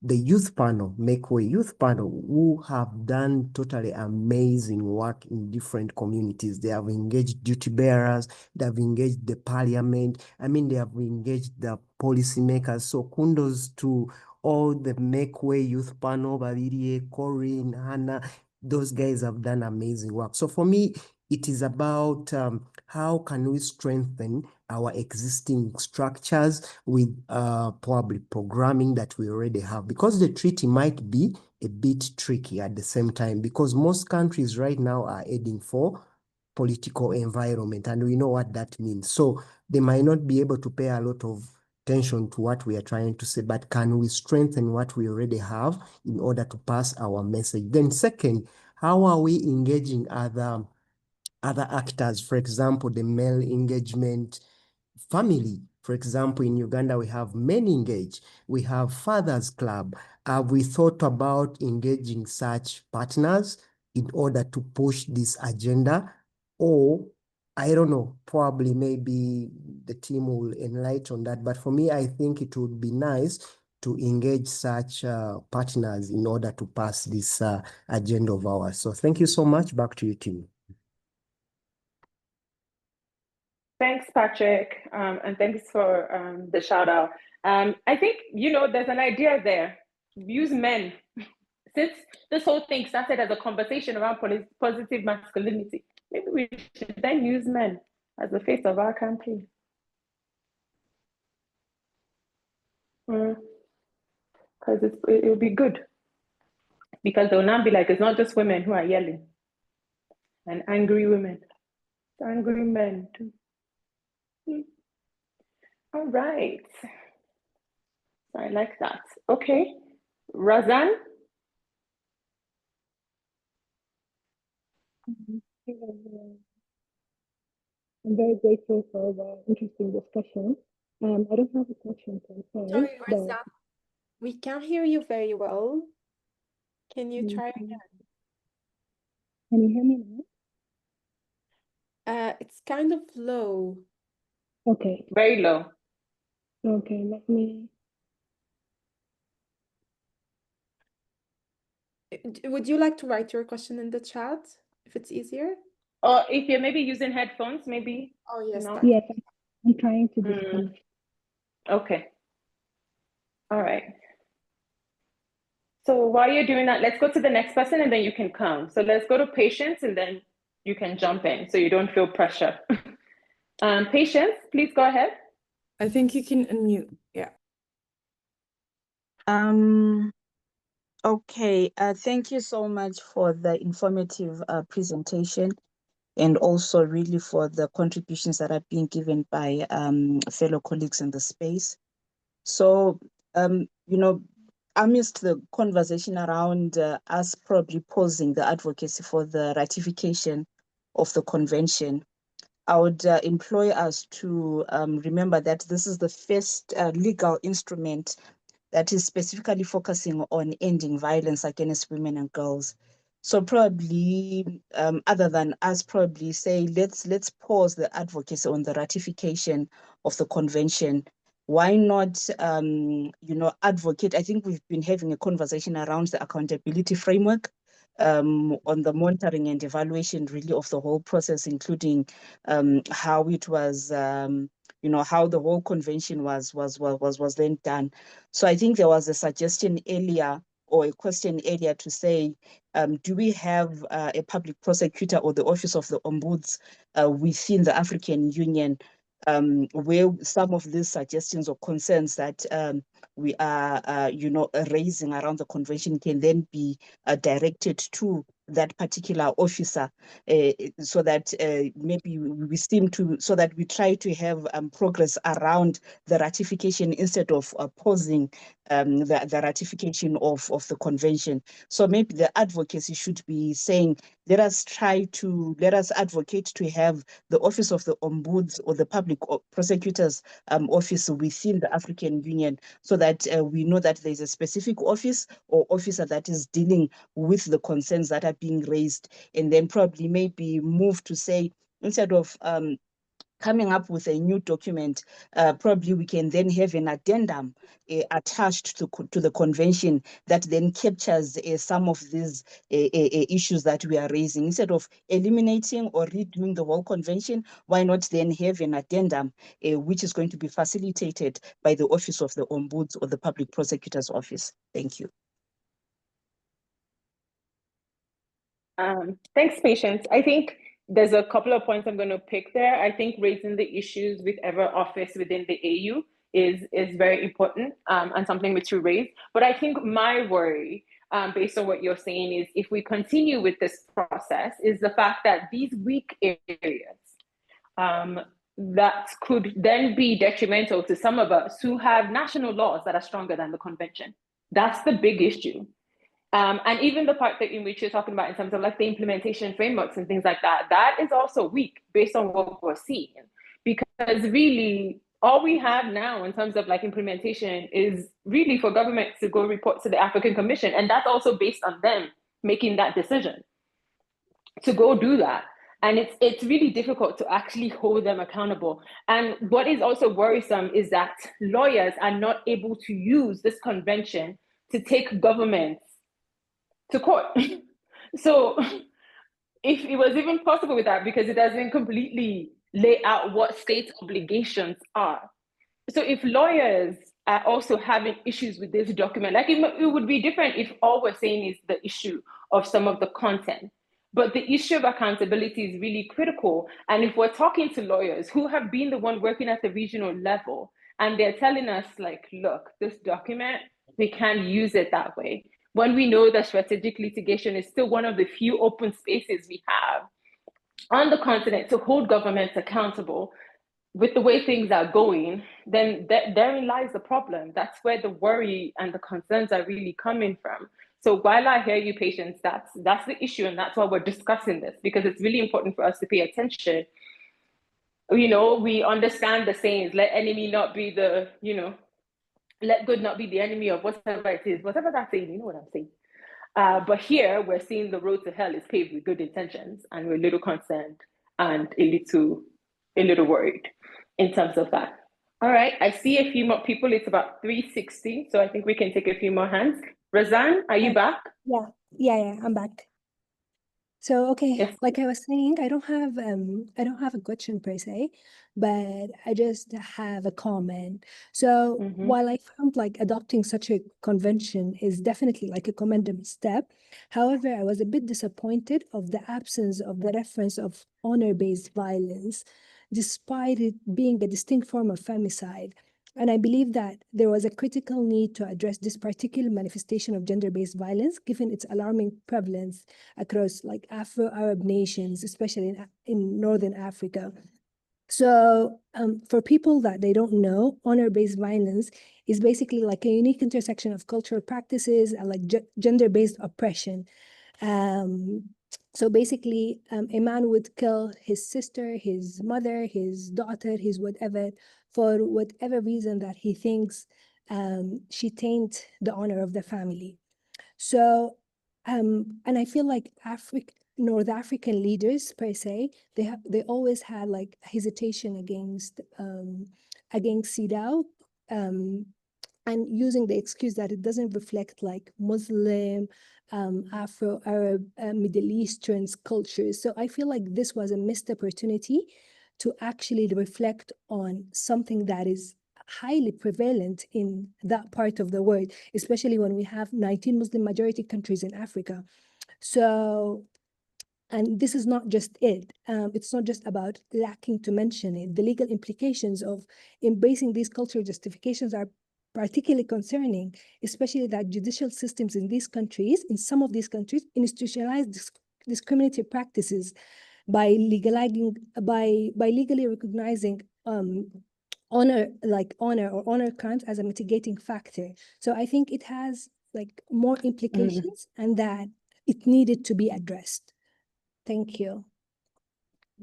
Speaker 9: the youth panel, Make Way Youth Panel, who have done totally amazing work in different communities. They have engaged duty bearers, they have engaged the parliament. I mean, they have engaged the policymakers. So kudos to all the Make Way Youth Panel, Babirie, Corinne, Hannah. Those guys have done amazing work. So for me, it is about how can we strengthen our existing structures with probably programming that we already have, because the treaty might be a bit tricky at the same time, because most countries right now are heading for political environment, and we know what that means. So they might not be able to pay a lot of attention to what we are trying to say, but can we strengthen what we already have in order to pass our message? Then second, how are we engaging other actors? For example, the male engagement family. For example, in Uganda, we have Men Engage, we have Fathers Club. Have we thought about engaging such partners in order to push this agenda? Or, I don't know, probably maybe the team will enlighten on that. But for me, I think it would be nice to engage such partners in order to pass this agenda of ours. So thank you so much. Back to you, team.
Speaker 2: Thanks, Patrick, and thanks for the shout out. I think, there's an idea there. Use men. Since this whole thing started as a conversation around positive masculinity, maybe we should then use men as the face of our campaign. Because it will be good. Because they'll now be like, it's not just women who are yelling, and angry women, it's angry men too. All right. I like that. Okay. Razan?
Speaker 10: I'm very grateful for the interesting discussion. I don't have a question per se.
Speaker 1: Sorry,
Speaker 10: but
Speaker 1: Razan, we can't hear you very well. Can you try again?
Speaker 10: Can you hear me now?
Speaker 1: It's kind of low.
Speaker 10: Okay.
Speaker 2: Very low.
Speaker 10: Okay, let me.
Speaker 1: Would you like to write your question in the chat if it's easier?
Speaker 2: Or if you're maybe using headphones, maybe.
Speaker 1: Oh, yes.
Speaker 2: No?
Speaker 10: Yes, I'm trying to disconnect.
Speaker 2: Okay. All right. So while you're doing that, let's go to the next person and then you can come. So let's go to Patience and then you can jump in so you don't feel pressure. Patience, please go ahead.
Speaker 11: I think you can unmute. Yeah.
Speaker 12: Okay. Thank you so much for the informative presentation, and also really for the contributions that are being given by fellow colleagues in the space. So, amidst the conversation around us probably posing the advocacy for the ratification of the convention, I would employ us to remember that this is the first legal instrument that is specifically focusing on ending violence against women and girls. So probably, other than us probably say, let's pause the advocacy on the ratification of the convention. Why not, advocate? I think we've been having a conversation around the accountability framework, on the monitoring and evaluation really of the whole process, including how it was, how the whole convention was then done. So I think there was a suggestion earlier, or a question earlier, to say, do we have a public prosecutor or the Office of the Ombuds within the African Union, where some of these suggestions or concerns that we are, raising around the convention can then be directed to that particular officer, so that maybe so that we try to have progress around the ratification instead of pausing the ratification of the convention. So maybe the advocacy should be saying let us advocate to have the Office of the Ombuds or the Public Prosecutor's Office within the African Union, so that we know that there's a specific office or officer that is dealing with the concerns that are being raised, and then probably maybe move to say, instead of coming up with a new document, probably we can then have an addendum attached to the convention that then captures some of these issues that we are raising. Instead of eliminating or redoing the whole convention, why not then have an addendum which is going to be facilitated by the Office of the Ombuds or the Public Prosecutor's Office? Thank you.
Speaker 2: Thanks, Patience. I think there's a couple of points I'm going to pick there. I think raising the issues with every office within the AU is very important and something which you raise. But I think my worry, based on what you're saying, is if we continue with this process, is the fact that these weak areas that could then be detrimental to some of us who have national laws that are stronger than the convention. That's the big issue. And even the part that in which you're talking about in terms of like the implementation frameworks and things like that, that is also weak based on what we're seeing. Because really, all we have now in terms of like implementation is really for government to go report to the African Commission. And that's also based on them making that decision to go do that. And it's really difficult to actually hold them accountable. And what is also worrisome is that lawyers are not able to use this convention to take governments to court. So if it was even possible with that, because it doesn't completely lay out what state obligations are. So if lawyers are also having issues with this document, like it would be different if all we're saying is the issue of some of the content. But the issue of accountability is really critical. And if we're talking to lawyers who have been the one working at the regional level, and they're telling us like, look, this document, we can't use it that way. When we know that strategic litigation is still one of the few open spaces we have on the continent to hold governments accountable with the way things are going, then therein lies the problem. That's where the worry and the concerns are really coming from. So while I hear you, Patience, that's the issue, and that's why we're discussing this, because it's really important for us to pay attention. You know, we understand the sayings, let enemy not be the, you know, let good not be the enemy of whatever it is, whatever that's saying, you know what I'm saying. But here we're seeing the road to hell is paved with good intentions, and we're a little concerned and a little worried in terms of that. All right, I see a few more people. It's about 3:60, so I think we can take a few more hands. Razan, are you back?
Speaker 13: Yeah, I'm back. So okay,
Speaker 2: Yes.
Speaker 13: like I was saying, I don't have a question per se, but I just have a comment. So while I found like adopting such a convention is definitely like a commendable step, however, I was a bit disappointed of the absence of the reference of honor-based violence, despite it being a distinct form of femicide. And I believe that there was a critical need to address this particular manifestation of gender-based violence, given its alarming prevalence across like Afro-Arab nations, especially in Northern Africa. So for people that they don't know, honor-based violence is basically like a unique intersection of cultural practices and like gender-based oppression. So basically, a man would kill his sister, his mother, his daughter, his whatever, for whatever reason that he thinks she taint the honor of the family. So, and I feel like North African leaders per se, they always had like hesitation against CEDAW, and using the excuse that it doesn't reflect like Muslim, Afro-Arab, Middle Eastern cultures. So I feel like this was a missed opportunity to actually reflect on something that is highly prevalent in that part of the world, especially when we have 19 Muslim majority countries in Africa. So, and this is not just it. It's not just about lacking to mention it. The legal implications of embracing these cultural justifications are particularly concerning, especially that judicial systems in these countries, in some of these countries, institutionalize discriminatory practices by legalizing, by legally recognizing honor or honor crimes as a mitigating factor. So I think it has like more implications and that it needed to be addressed. Thank you.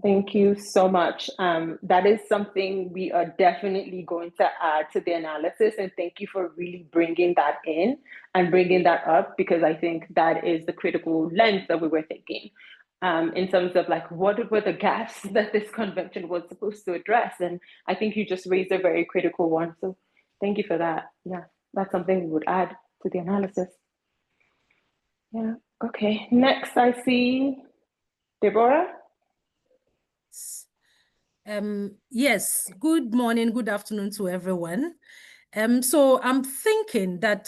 Speaker 2: Thank you so much. That is something we are definitely going to add to the analysis, and thank you for really bringing that in and bringing that up, because I think that is the critical lens that we were thinking in terms of like what were the gaps that this convention was supposed to address, and I think you just raised a very critical one. So thank you for that. Yeah, that's something we would add to the analysis. Yeah. Okay. Next, I see Deborah.
Speaker 14: Yes, good morning, good afternoon to everyone. So I'm thinking that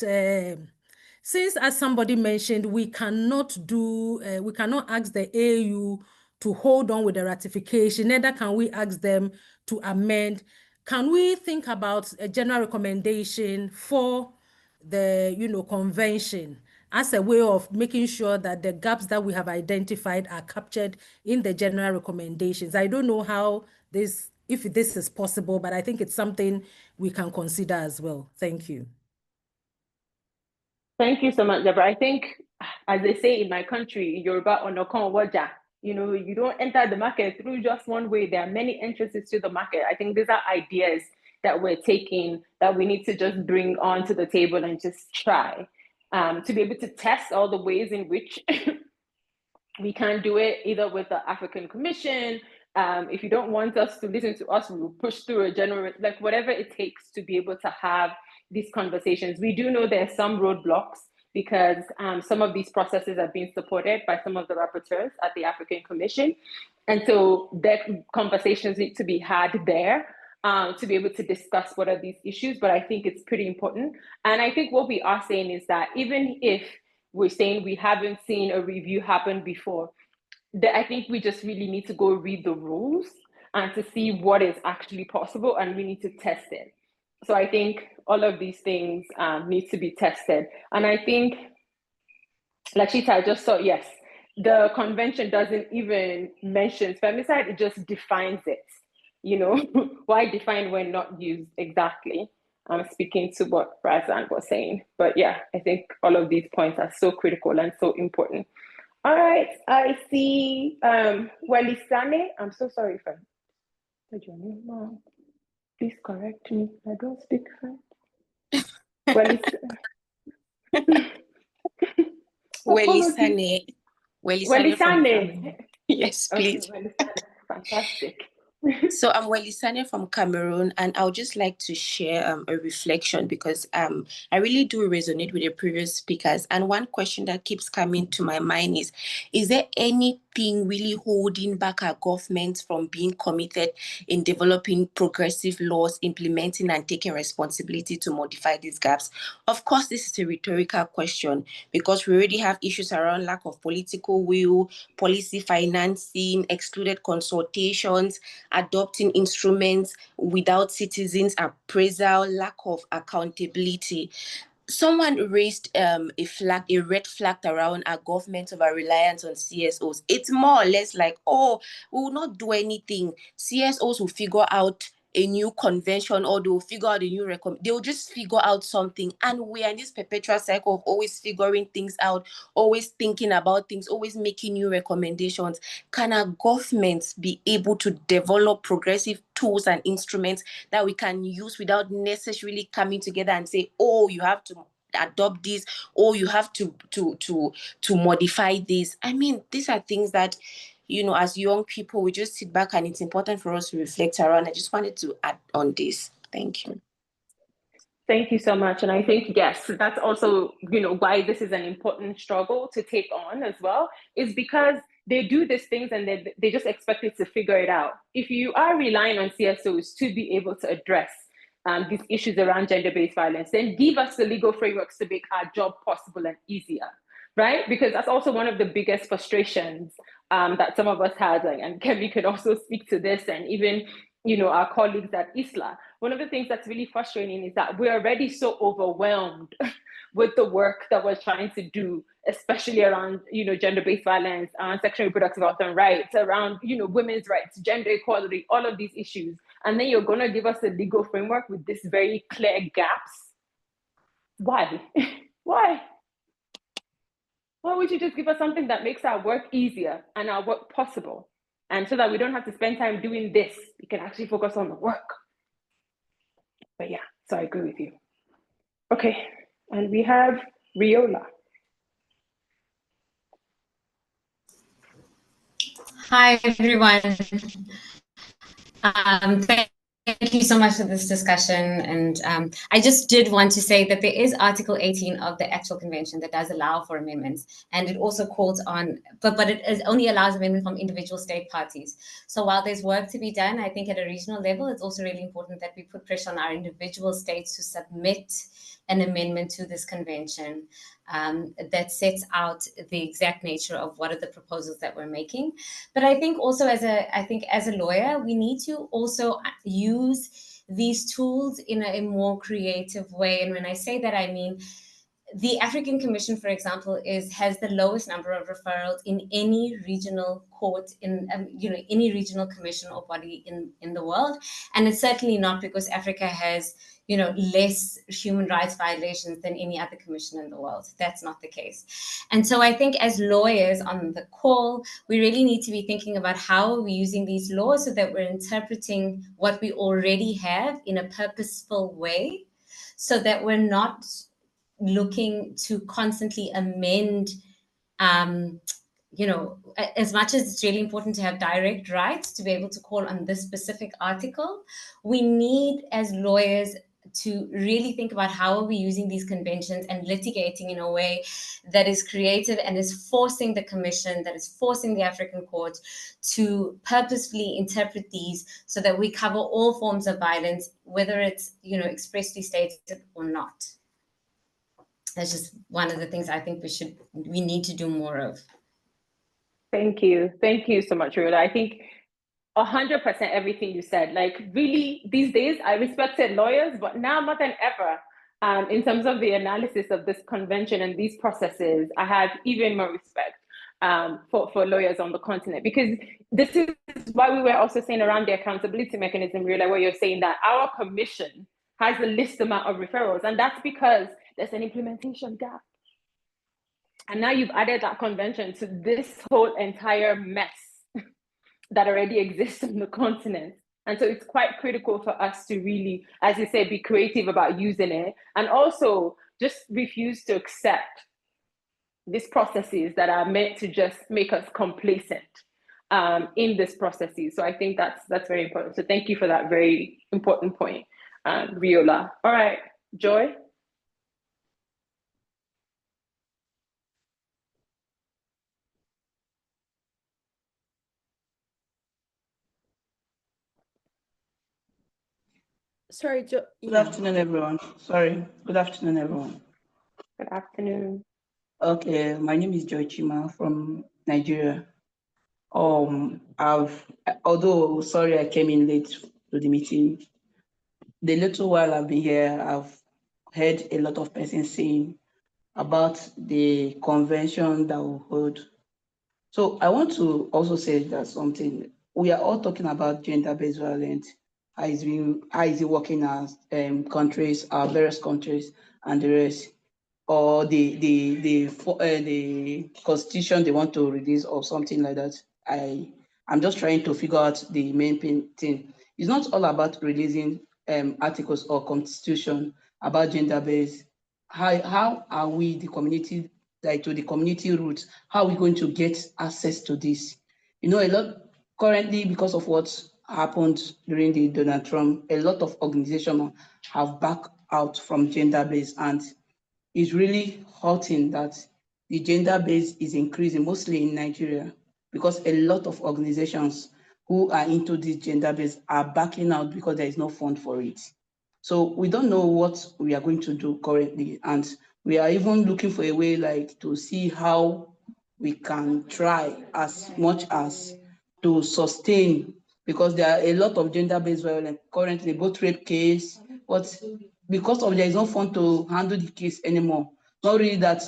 Speaker 14: since, as somebody mentioned, we cannot ask the AU to hold on with the ratification, neither can we ask them to amend. Can we think about a general recommendation for the convention as a way of making sure that the gaps that we have identified are captured in the general recommendations? I don't know how if this is possible, but I think it's something we can consider as well. Thank you.
Speaker 2: Thank you so much, Deborah. I think, as they say in my country, Yoruba onokon waja. You don't enter the market through just one way. There are many entrances to the market. I think these are ideas that we're taking that we need to just bring onto the table and just try to be able to test all the ways in which we can do it, either with the African Commission. If you don't want us to listen to us, we will push through a general, like whatever it takes to be able to have these conversations. We do know there are some roadblocks because some of these processes are being supported by some of the rapporteurs at the African Commission. And so that conversations need to be had there to be able to discuss what are these issues. But I think it's pretty important. And I think what we are saying is that even if we're saying we haven't seen a review happen before, I think we just really need to go read the rules and to see what is actually possible, and we need to test it. So I think all of these things need to be tested. And I think, Lachita, I just saw, yes, the convention doesn't even mention femicide, it just defines it. Why define when not used exactly? I'm speaking to what Razan was saying. But yeah, I think all of these points are so critical and so important. All right, I see Welisane. I'm so sorry if I said your name wrong. Please correct me. I don't speak French.
Speaker 15: Welisane.
Speaker 2: Welisane.
Speaker 15: Yes, please.
Speaker 2: Okay, Welisane. Fantastic.
Speaker 15: So I'm Welisane from Cameroon, and I would just like to share a reflection because I really do resonate with the previous speakers. And one question that keeps coming to my mind is there anything really holding back our government from being committed in developing progressive laws, implementing and taking responsibility to modify these gaps? Of course, this is a rhetorical question because we already have issues around lack of political will, policy financing, excluded consultations, adopting instruments without citizens' appraisal, lack of accountability. Someone raised a red flag around our government of our reliance on CSOs. It's more or less like, oh, we will not do anything. CSOs will figure out a new convention, or they'll figure out a new they'll just figure out something. And we are in this perpetual cycle of always figuring things out, always thinking about things, always making new recommendations. Can our governments be able to develop progressive tools and instruments that we can use without necessarily coming together and say, oh, you have to adopt this, or you have to modify this? I mean, these are things that, as young people, we just sit back and it's important for us to reflect around. I just wanted to add on this. Thank you.
Speaker 2: Thank you so much. And I think, yes, that's also, why this is an important struggle to take on as well, is because they do these things and they just expect it to figure it out. If you are relying on CSOs to be able to address these issues around gender-based violence, then give us the legal frameworks to make our job possible and easier, right? Because that's also one of the biggest frustrations that some of us had, and Kemi could also speak to this, and even our colleagues at ISLA. One of the things that's really frustrating is that we're already so overwhelmed with the work that we're trying to do, especially around gender-based violence, sexual and reproductive health and rights, around women's rights, gender equality, all of these issues. And then you're going to give us a legal framework with this very clear gaps. Why? Why? why would you just give us something that makes our work easier and our work possible? And so that we don't have to spend time doing this, we can actually focus on the work. But yeah, so I agree with you. Okay, and we have Riola.
Speaker 16: Hi, everyone. Thank you so much for this discussion. And I just did want to say that there is Article 18 of the actual convention that does allow for amendments. And it also calls on, but it only allows amendment from individual state parties. So while there's work to be done, I think at a regional level, it's also really important that we put pressure on our individual states to submit an amendment to this convention that sets out the exact nature of what are the proposals that we're making. But I think also as a lawyer, we need to also use these tools in a more creative way. And when I say that, I mean, the African Commission, for example, has the lowest number of referrals in any regional court in any regional commission or body in the world, and it's certainly not because Africa has less human rights violations than any other commission in the world. That's not the case. And so I think as lawyers on the call, we really need to be thinking about how are we using these laws so that we're interpreting what we already have in a purposeful way, so that we're not looking to constantly amend, as much as it's really important to have direct rights to be able to call on this specific article, we need as lawyers to really think about how are we using these conventions and litigating in a way that is creative and is forcing the commission, that is forcing the African court to purposefully interpret these so that we cover all forms of violence, whether it's expressly stated or not. That's just one of the things I think we need to do more of.
Speaker 2: Thank you so much, Rhoda. I think 100% everything you said. Like, really, these days I respected lawyers, but now more than ever, in terms of the analysis of this convention and these processes, I have even more respect for lawyers on the continent, because this is why we were also saying around the accountability mechanism, Rhoda, where you're saying that our commission has the least amount of referrals, and that's because there's an implementation gap. And now you've added that convention to this whole entire mess that already exists on the continent. And so it's quite critical for us to really, as you said, be creative about using it, and also just refuse to accept these processes that are meant to just make us complacent in this processes. So I think that's very important. So thank you for that very important point, Riola. All right, Joy.
Speaker 1: Sorry, Joy.
Speaker 17: Good afternoon, everyone. Good afternoon, everyone.
Speaker 2: Good afternoon.
Speaker 17: Okay, my name is Joy Chima from Nigeria. Although sorry I came in late to the meeting, the little while I've been here, I've heard a lot of persons saying about the convention that we hold. So I want to also say that something. We are all talking about gender-based violence. How is it working as countries, our various countries, and the rest, or the constitution they want to release or something like that. I'm just trying to figure out the main thing. It's not all about releasing articles or constitution about gender-based. How are we, the community, like to the community roots, how are we going to get access to this? A lot currently, because of what happened during the Donald Trump, a lot of organizations have backed out from gender-based, and it's really hurting that the gender base is increasing, mostly in Nigeria, because a lot of organizations who are into this gender base are backing out because there is no fund for it. So we don't know what we are going to do currently, and we are even looking for a way like to see how we can try as much as to sustain, because there are a lot of gender-based violence currently, both rape case, but because of there is no fund to handle the case anymore. Not really that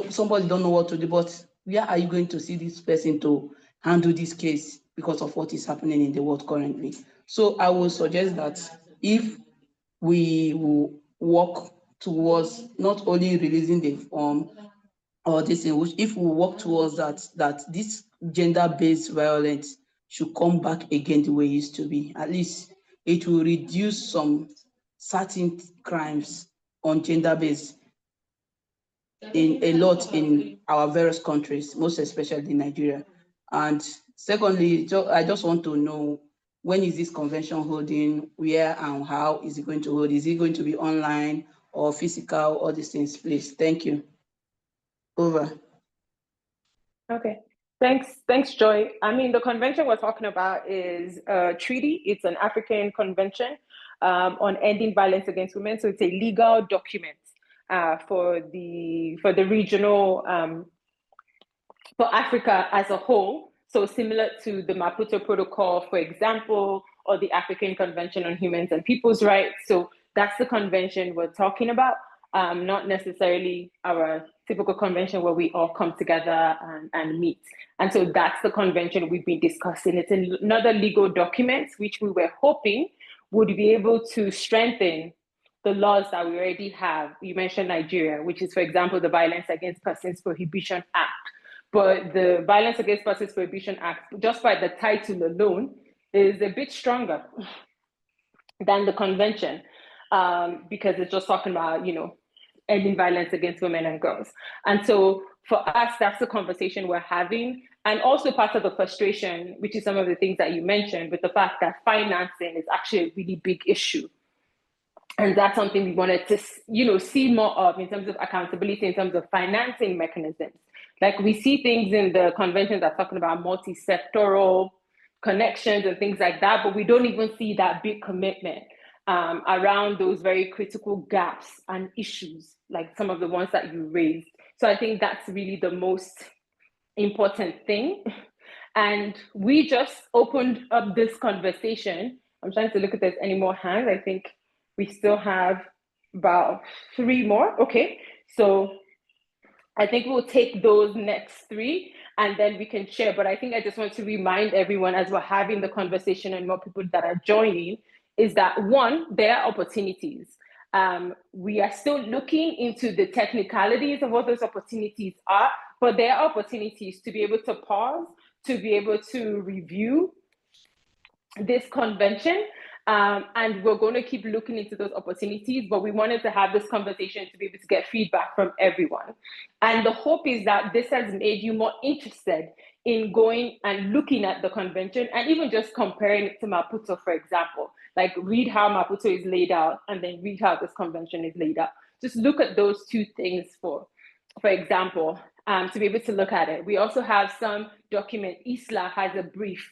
Speaker 17: somebody don't know what to do, but where are you going to see this person to handle this case because of what is happening in the world currently? So I would suggest that if we will work towards not only releasing the form or this, if we work towards that this gender-based violence should come back again the way it used to be, at least it will reduce some certain crimes on gender-based in a lot in our various countries, most especially in Nigeria. And secondly, I just want to know, when is this convention holding, where and how is it going to hold? Is it going to be online or physical? All these things, please. Thank you. Over.
Speaker 2: Okay. Thanks, Joy. I mean, the convention we're talking about is a treaty. It's an African convention on ending violence against women. So it's a legal document for the regional, for Africa as a whole. So similar to the Maputo Protocol, for example, or the African Convention on Humans and People's Rights. So that's the convention we're talking about. Not necessarily our typical convention where we all come together and meet. And so that's the convention we've been discussing. It's another legal document, which we were hoping would be able to strengthen the laws that we already have. You mentioned Nigeria, which is, for example, the Violence Against Persons Prohibition Act. But the Violence Against Persons Prohibition Act, just by the title alone, is a bit stronger than the convention, because it's just talking about, ending violence against women and girls. And so for us, that's the conversation we're having. And also part of the frustration, which is some of the things that you mentioned, with the fact that financing is actually a really big issue. And that's something we wanted to, see more of in terms of accountability, in terms of financing mechanisms. Like we see things in the convention that's talking about multi-sectoral connections and things like that, but we don't even see that big commitment around those very critical gaps and issues, like some of the ones that you raised. So I think that's really the most important thing. And we just opened up this conversation. I'm trying to look if there's any more hands. I think we still have about 3 more. Okay, so I think we'll take those next 3 and then we can share. But I think I just want to remind everyone, as we're having the conversation and more people that are joining, is that one, there are opportunities. We are still looking into the technicalities of what those opportunities are, but there are opportunities to be able to pause, to be able to review this convention. And we're going to keep looking into those opportunities, but we wanted to have this conversation to be able to get feedback from everyone. And the hope is that this has made you more interested in going and looking at the convention, and even just comparing it to Maputo, for example. Like read how Maputo is laid out and then read how this convention is laid out. Just look at those 2 things for example, to be able to look at it. We also have some document. ISLA has a brief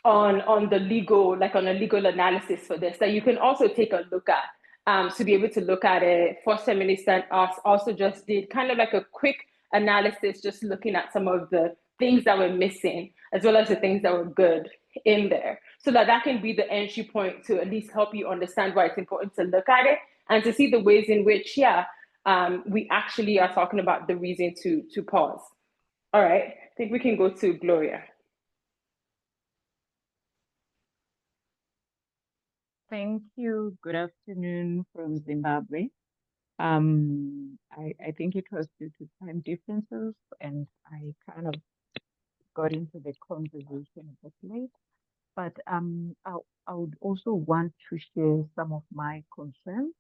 Speaker 2: on the legal, like on a legal analysis for this, that you can also take a look at, to be able to look at it. First Minister and us also just did kind of like a quick analysis, just looking at some of the things that were missing, as well as the things that were good in there, so that can be the entry point to at least help you understand why it's important to look at it and to see the ways in which, we actually are talking about the reason to pause. All right, I think we can go to Gloria.
Speaker 18: Thank you. Good afternoon from Zimbabwe. I think it was due to time differences, and I kind of got into the conversation a bit late. But I would also want to share some of my concerns,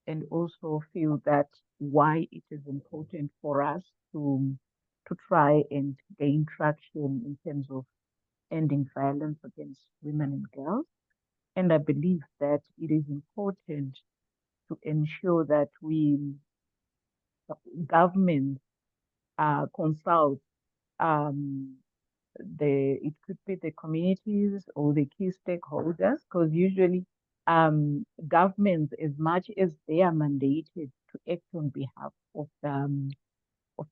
Speaker 18: and also feel that why it is important for us to try and gain traction in terms of ending violence against women and girls. And I believe that it is important to ensure that governments consult it could be the communities or the key stakeholders, because usually governments, as much as they are mandated to act on behalf of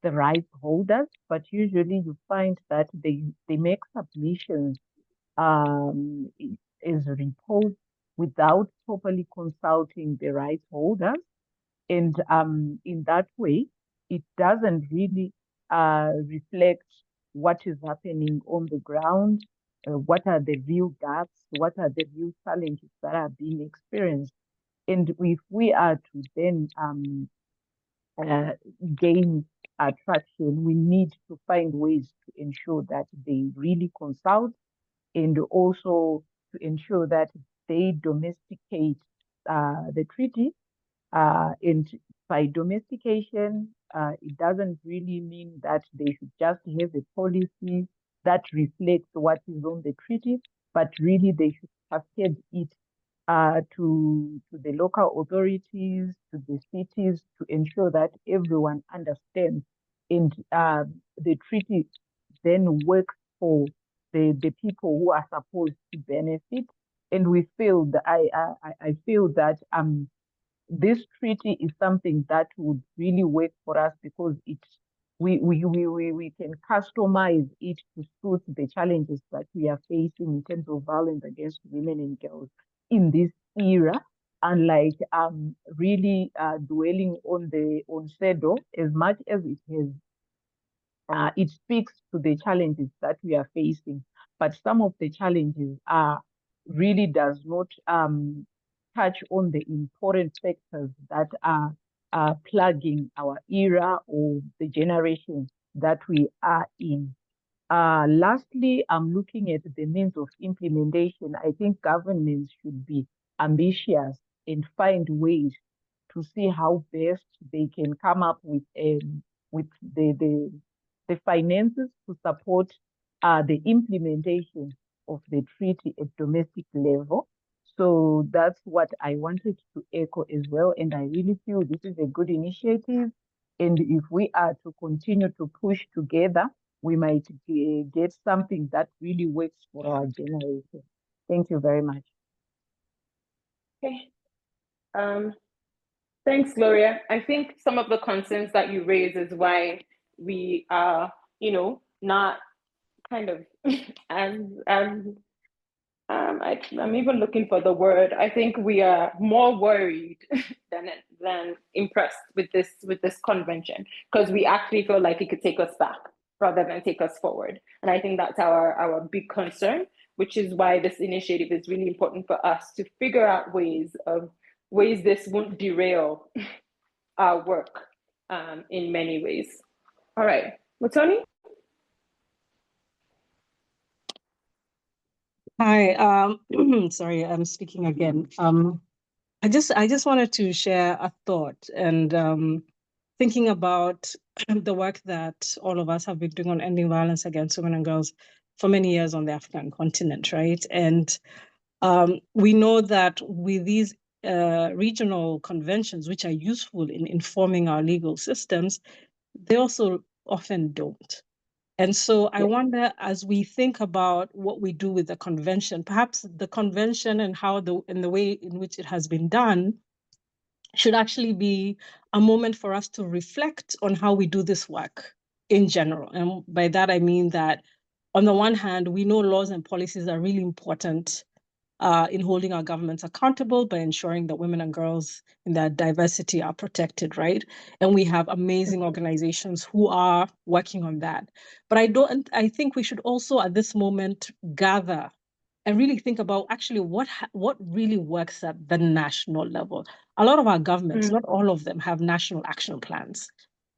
Speaker 18: the rights holders, but usually you find that they make submissions as reports without properly consulting the rights holders. And in that way, it doesn't really reflect what is happening on the ground, what are the real gaps, what are the real challenges that are being experienced. And if we are to then gain traction, we need to find ways to ensure that they really consult, and also to ensure that they domesticate the treaty. And by domestication, it doesn't really mean that they should just have a policy that reflects what is on the treaty, but really they should cascade it to the local authorities, to the cities, to ensure that everyone understands, and the treaty then works for the people who are supposed to benefit. And we feel that I feel that this treaty is something that would really work for us, because we can customize it to suit the challenges that we are facing in terms of violence against women and girls in this era. Unlike really dwelling on CEDAW, as much as it speaks to the challenges that we are facing, but some of the challenges really does not touch on the important factors that are plaguing our era or the generation that we are in. Lastly, I'm looking at the means of implementation. I think governments should be ambitious and find ways to see how best they can come up with the finances to support the implementation of the treaty at domestic level. So that's what I wanted to echo as well. And I really feel this is a good initiative. And if we are to continue to push together, we might get something that really works for our generation. Thank you very much.
Speaker 2: Okay. Thanks, Gloria. I think some of the concerns that you raise is why we are, not kind of I'm even looking for the word. I think we are more worried than impressed with this convention, because we actually feel like it could take us back rather than take us forward. And I think that's our big concern, which is why this initiative is really important for us to figure out ways this won't derail our work in many ways. All right, Mutoni?
Speaker 7: Hi, sorry, I'm speaking again. I just wanted to share a thought, and thinking about the work that all of us have been doing on ending violence against women and girls for many years on the African continent, right? And we know that with these regional conventions, which are useful in informing our legal systems, they also often don't. And so I wonder, as we think about what we do with the convention, perhaps the convention and the way in which it has been done should actually be a moment for us to reflect on how we do this work in general. And by that, I mean that on the one hand, we know laws and policies are really important in holding our governments accountable by ensuring that women and girls in their diversity are protected, right? And we have amazing organizations who are working on that. But I think we should also at this moment gather and really think about actually what really works at the national level. A lot of our governments, not all of them, have national action plans.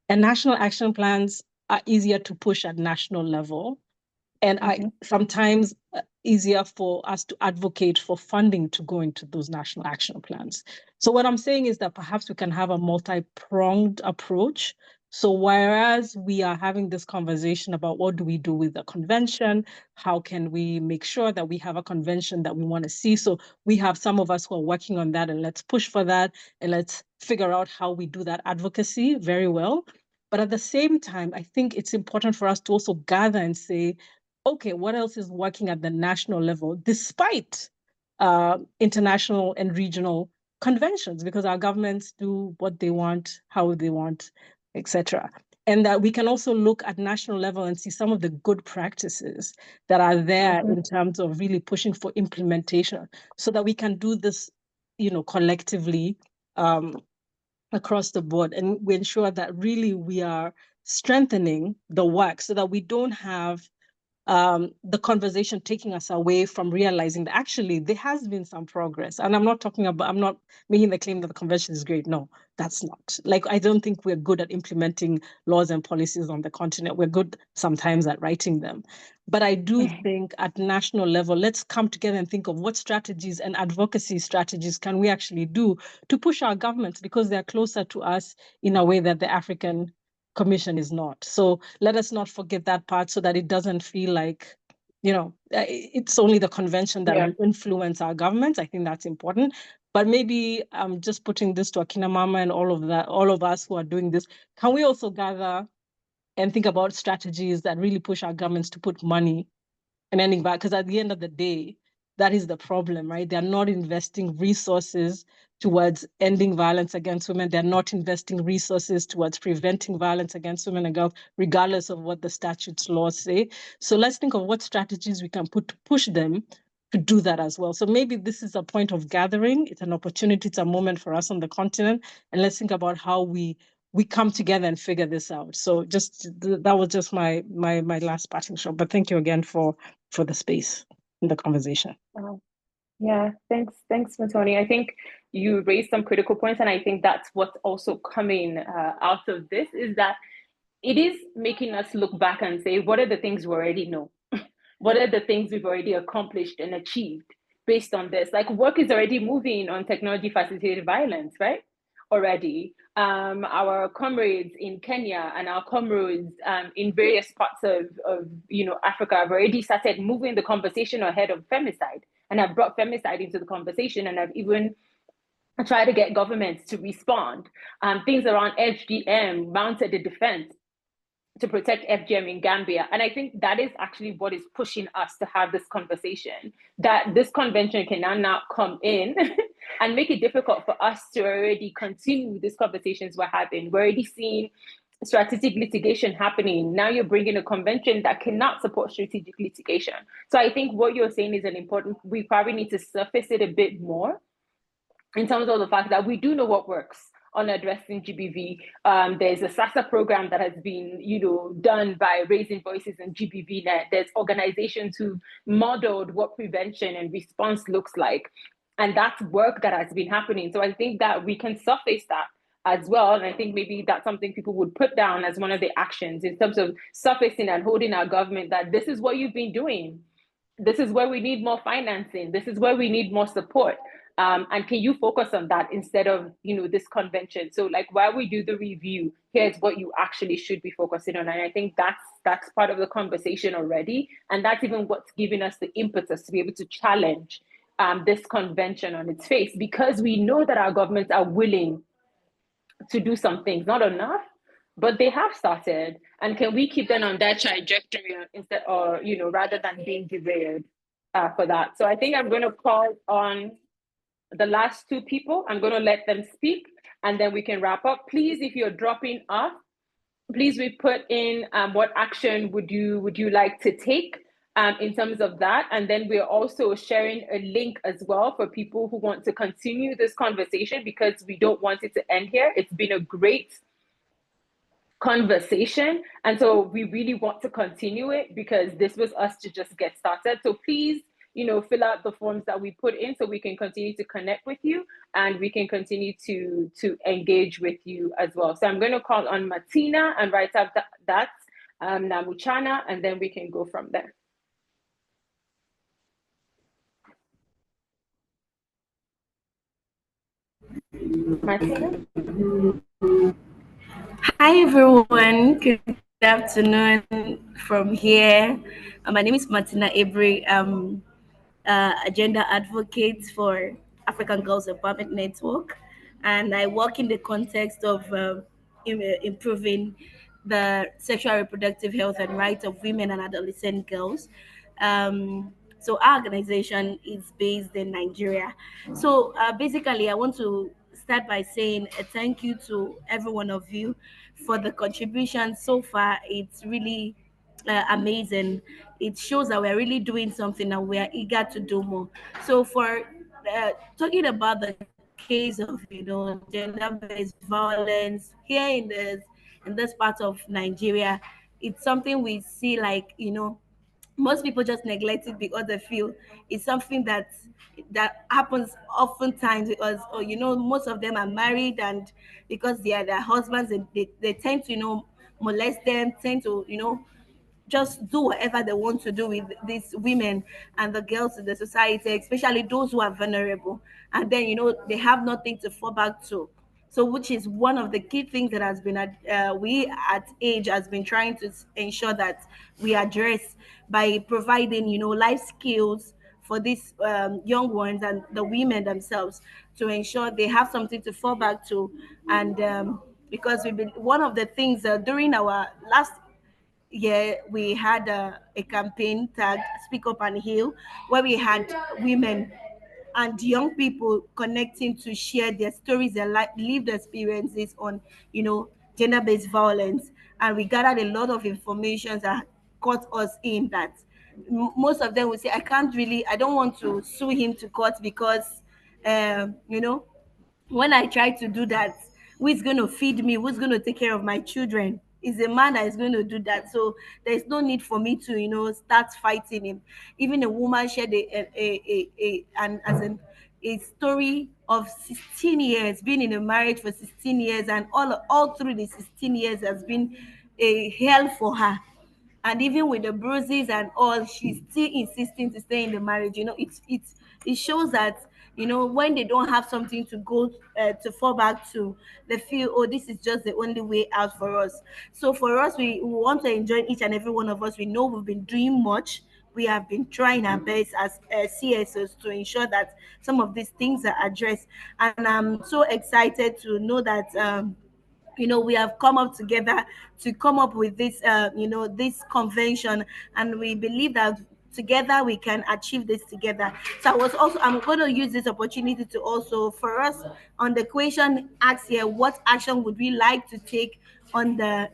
Speaker 7: And national action plans are easier to push at national level, and sometimes easier for us to advocate for funding to go into those national action plans. So what I'm saying is that perhaps we can have a multi-pronged approach. So whereas we are having this conversation about what do we do with the convention, how can we make sure that we have a convention that we want to see? So we have some of us who are working on that, and let's push for that, and let's figure out how we do that advocacy very well. But at the same time, I think it's important for us to also gather and say, okay, what else is working at the national level, despite international and regional conventions, because our governments do what they want, how they want, etc. And that we can also look at national level and see some of the good practices that are there in terms of really pushing for implementation, so that we can do this, collectively across the board, and we ensure that really we are strengthening the work so that we don't have the conversation taking us away from realizing that actually there has been some progress. And I'm not making the claim that the convention is great. No, that's not. Like, I don't think we're good at implementing laws and policies on the continent. We're good sometimes at writing them. But I do think at national level, let's come together and think of what strategies and advocacy strategies can we actually do to push our governments, because they're closer to us in a way that the African Commission is not. So let us not forget that part, so that it doesn't feel like, it's only the convention that will influence our governments. I think that's important. But maybe I'm just putting this to Akina Mama and all of us who are doing this. Can we also gather and think about strategies that really push our governments to put money and ending violence? Because at the end of the day, that is the problem, right? They're not investing resources towards ending violence against women. They're not investing resources towards preventing violence against women and girls, regardless of what the statutes laws say. So let's think of what strategies we can put to push them to do that as well. So maybe this is a point of gathering. It's an opportunity. It's a moment for us on the continent. And let's think about how we come together and figure this out. So that was just my last parting shot. But thank you again for the space in the conversation.
Speaker 2: Yeah, thanks, Matoni. I think you raised some critical points, and I think that's what's also coming out of this, is that it is making us look back and say, what are the things we already know? What are the things we've already accomplished and achieved based on this? Like, work is already moving on technology-facilitated violence, right? Already. Our comrades in Kenya and our comrades in various parts of Africa have already started moving the conversation ahead of femicide, and have brought femicide into the conversation, and have even tried to get governments to respond. Things around FGM, mounted the defense to protect FGM in Gambia. And I think that is actually what is pushing us to have this conversation, that this convention can now come in and make it difficult for us to already continue these conversations we're having. We're already seeing strategic litigation happening. Now you're bringing a convention that cannot support strategic litigation. So I think what you're saying is we probably need to surface it a bit more in terms of the fact that we do know what works on addressing GBV. There's a SASA program that has been, done by Raising Voices and GBVnet. There's organizations who modeled what prevention and response looks like. And that's work that has been happening. So I think that we can surface that as well. And I think maybe that's something people would put down as one of the actions in terms of surfacing and holding our government, that this is what you've been doing. This is where we need more financing. This is where we need more support. And can you focus on that instead of, this convention? So like, while we do the review, here's what you actually should be focusing on. And I think that's part of the conversation already. And that's even what's giving us the impetus to be able to challenge this convention on its face, because we know that our governments are willing to do some things, not enough, but they have started. And can we keep them on that trajectory instead, or, rather than being derailed for that? So I think I'm going to call on the last two people. I'm going to let them speak, and then we can wrap up. Please, if you're dropping off, please we put in what action would you like to take in terms of that. And then we're also sharing a link as well for people who want to continue this conversation, because we don't want it to end here. It's been a great conversation, and so we really want to continue it, because this was us to just get started. So please, fill out the forms that we put in, so we can continue to connect with you, and we can continue to engage with you as well. So I'm going to call on Martina, and right after that, Namuchana, and then we can go from there. Martina?
Speaker 19: Hi everyone, good afternoon from here. My name is Martina Abri. I'm agenda advocate for African Girls Empowerment Network, and I work in the context of improving the sexual and reproductive health and rights of women and adolescent girls. So our organization is based in Nigeria. So basically, I want to start by saying a thank you to every one of you for the contribution so far. It's really amazing. It shows that we're really doing something and we're eager to do more. So for talking about the case of gender-based violence here in this part of Nigeria, it's something we see like most people just neglect it because they feel it's something that happens oftentimes because, or most of them are married, and because they are their husbands, and they tend to molest them, tend to just do whatever they want to do with these women and the girls in the society, especially those who are vulnerable. And then, they have nothing to fall back to. So, which is one of the key things that has been, we at AUCEVAWG has been trying to ensure that we address by providing, life skills for these young ones and the women themselves, to ensure they have something to fall back to. And because we've been, one of the things during our last we had a campaign tagged Speak Up and Heal, where we had women and young people connecting to share their stories, their lived experiences on, gender-based violence. And we gathered a lot of information that caught us in that most of them would say, I don't want to sue him to court because, when I try to do that, who is going to feed me? Who's going to take care of my children? Is a man that is going to do that. So there's no need for me to, start fighting him. Even a woman shared a story of 16 years, being in a marriage for 16 years, and all through the 16 years has been a hell for her. And even with the bruises and all, she's still insisting to stay in the marriage. It shows that, when they don't have something to go to fall back to, they feel, oh, this is just the only way out for us. So for us, we want to enjoy each and every one of us. We know we've been doing much. We have been trying our best as CSOs to ensure that some of these things are addressed. And I'm so excited to know that we have come up together to come up with this this convention, and we believe that together we can achieve this together. So I'm going to use this opportunity to also, for us, on the question asked here, what action would we like to take on the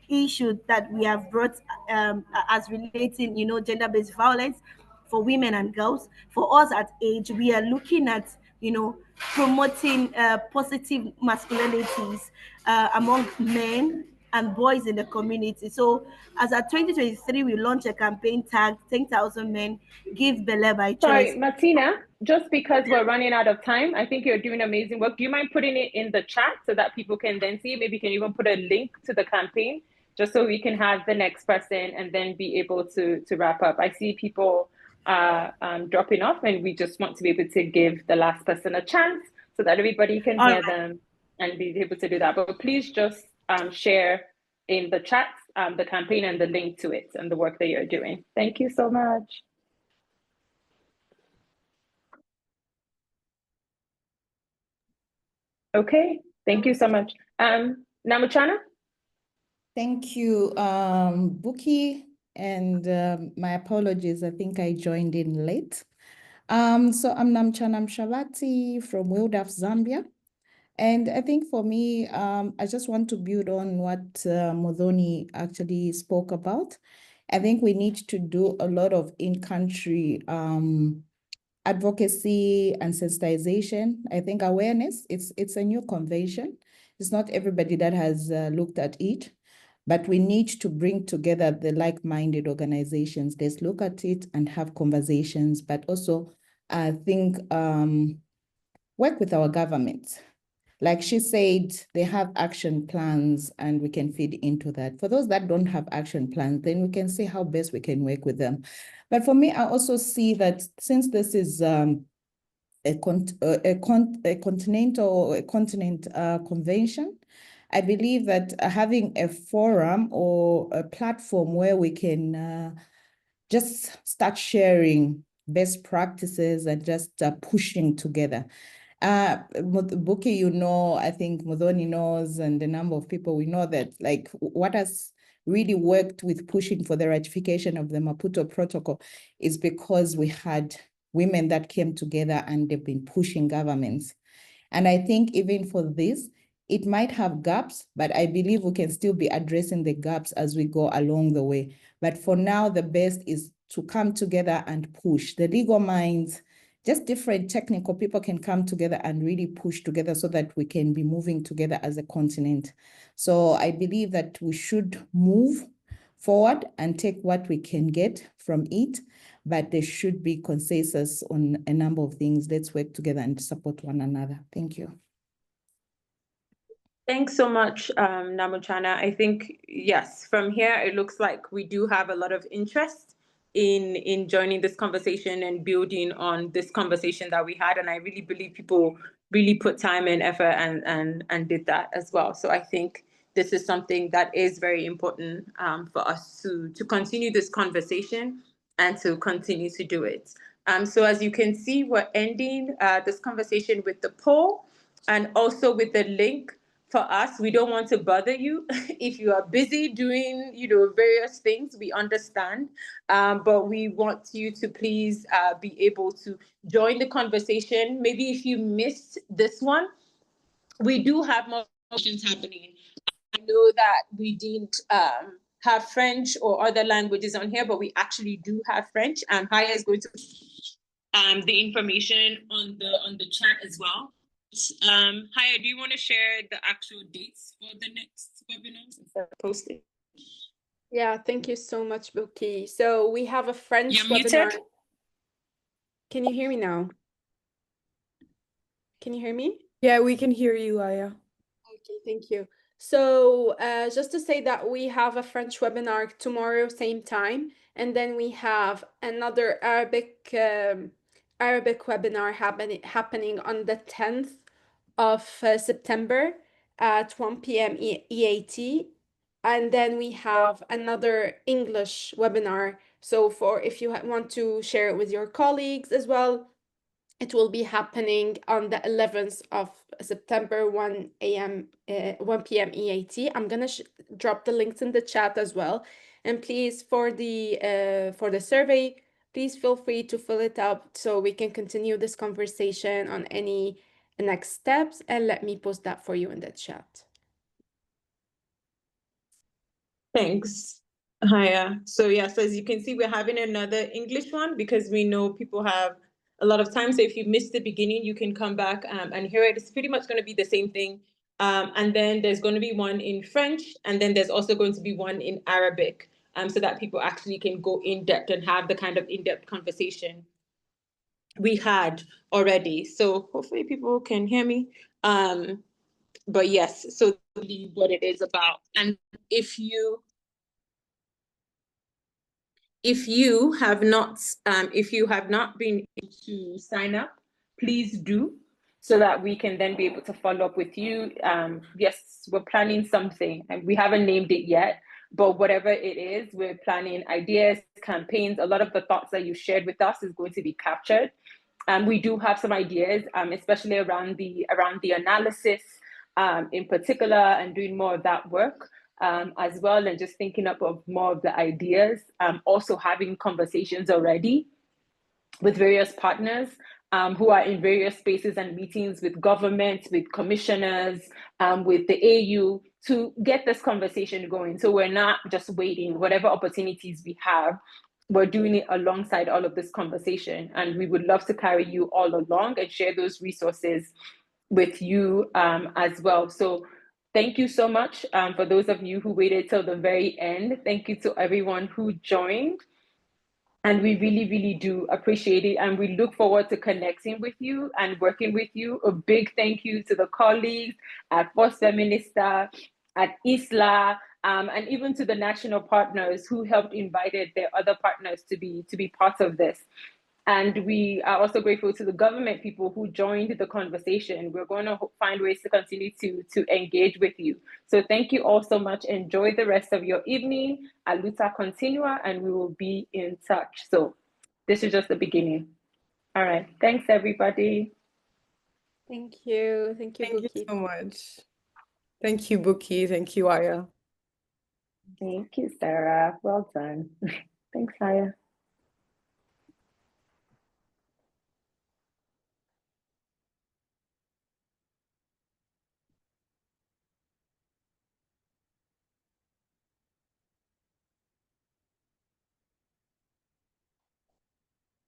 Speaker 19: issue that we have brought as relating gender-based violence for women and girls. For us at AUCEVAWG, we are looking at promoting positive masculinities among men and boys in the community. So as at 2023, we launched a campaign tagged 10,000 men give Bele by choice.
Speaker 2: Sorry, Martina, just because we're running out of time, I think you're doing amazing work. Do you mind putting it in the chat so that people can then see? Maybe you can even put a link to the campaign, just so we can have the next person and then be able to wrap up. I see people dropping off, and we just want to be able to give the last person a chance so that everybody can hear them and be able to do that. But please just share in the chat the campaign and the link to it and the work that you're doing. Thank you so much. Okay, thank you so much. Namuchana?
Speaker 20: Thank you, Buki, and my apologies, I think I joined in late. So I'm Namchana Mshabati from Wildaf, Zambia. And I think for me, I just want to build on what Modoni actually spoke about. I think we need to do a lot of in-country advocacy and sensitization. I think awareness, it's a new convention. It's not everybody that has looked at it, but we need to bring together the like-minded organizations. Let's look at it and have conversations, but also I think work with our governments. Like she said, they have action plans and we can feed into that. For those that don't have action plans, then we can see how best we can work with them. But for me, I also see that since this is a continental or a continent convention, I believe that having a forum or a platform where we can just start sharing best practices and just pushing together. Buki, I think Modoni knows, and a number of people, we know that like what has really worked with pushing for the ratification of the Maputo Protocol is because we had women that came together and they've been pushing governments. And I think even for this, it might have gaps, but I believe we can still be addressing the gaps as we go along the way. But for now, the best is to come together and push. The legal minds, just different technical people can come together and really push together so that we can be moving together as a continent. So I believe that we should move forward and take what we can get from it, but there should be consensus on a number of things. Let's work together and support one another. Thank you.
Speaker 2: Thanks so much, Namuchana. I think, yes, from here, it looks like we do have a lot of interest in joining this conversation and building on this conversation that we had. And I really believe people really put time and effort and did that as well. So I think this is something that is very important for us to continue this conversation and to continue to do it. So as you can see, we're ending this conversation with the poll and also with the link. For us, we don't want to bother you. If you are busy doing, various things, we understand. But we want you to please be able to join the conversation. Maybe if you missed this one, we do have more conversations happening. I know that we didn't have French or other languages on here, but we actually do have French. Haya is going to the information on the chat as well. Haya, do you want to share the actual dates for the next webinars instead of posting?
Speaker 1: Yeah, thank you so much, Buki. So we have a French
Speaker 2: You're
Speaker 1: webinar.
Speaker 2: muted.
Speaker 1: Can you hear me now? Can you hear me?
Speaker 11: Yeah, we can hear you, Aya.
Speaker 1: Okay, thank you. So just to say that we have a French webinar tomorrow, same time, and then we have another Arabic webinar happening on the 10th of September at 1 p.m. EAT. And then we have another English webinar. So if you want to share it with your colleagues as well, it will be happening on the 11th of September, 1 p.m. EAT. I'm gonna drop the links in the chat as well. And please, for the survey, please feel free to fill it up so we can continue this conversation on any next steps. And let me post that for you in the chat.
Speaker 2: Thanks, Haya. So yes, as you can see, we're having another English one because we know people have a lot of time. So if you missed the beginning, you can come back and hear it. It's pretty much going to be the same thing. And then there's going to be one in French, and then there's also going to be one in Arabic, so that people actually can go in depth and have the kind of in-depth conversation we had already. So hopefully people can hear me. But yes, so really what it is about. And if you have not been able to sign up, please do, so that we can then be able to follow up with you. Yes, we're planning something and we haven't named it yet, but whatever it is, we're planning ideas, campaigns. A lot of the thoughts that you shared with us is going to be captured. We do have some ideas, especially around the analysis in particular, and doing more of that work as well, and just thinking up of more of the ideas. Also having conversations already with various partners who are in various spaces and meetings with government, with commissioners, with the AU, to get this conversation going. So we're not just waiting. Whatever opportunities we have, we're doing it alongside all of this conversation. And we would love to carry you all along and share those resources with you as well. So thank you so much for those of you who waited till the very end. Thank you to everyone who joined. And we really, really do appreciate it. And we look forward to connecting with you and working with you. A big thank you to the colleagues at Force Feminista, at ISLA, and even to the national partners who helped invited their other partners to be part of this. And we are also grateful to the government people who joined the conversation. We're going to find ways to continue to engage with you. So thank you all so much. Enjoy the rest of your evening. A luta continua, and we will be in touch. So this is just the beginning. All right. Thanks, everybody.
Speaker 1: Thank you. Thank you,
Speaker 11: Thank
Speaker 1: Buki.
Speaker 11: you so much. Thank you, Buki. Thank you, Aya.
Speaker 2: Thank you, Sarah. Well done. Thanks, Aya.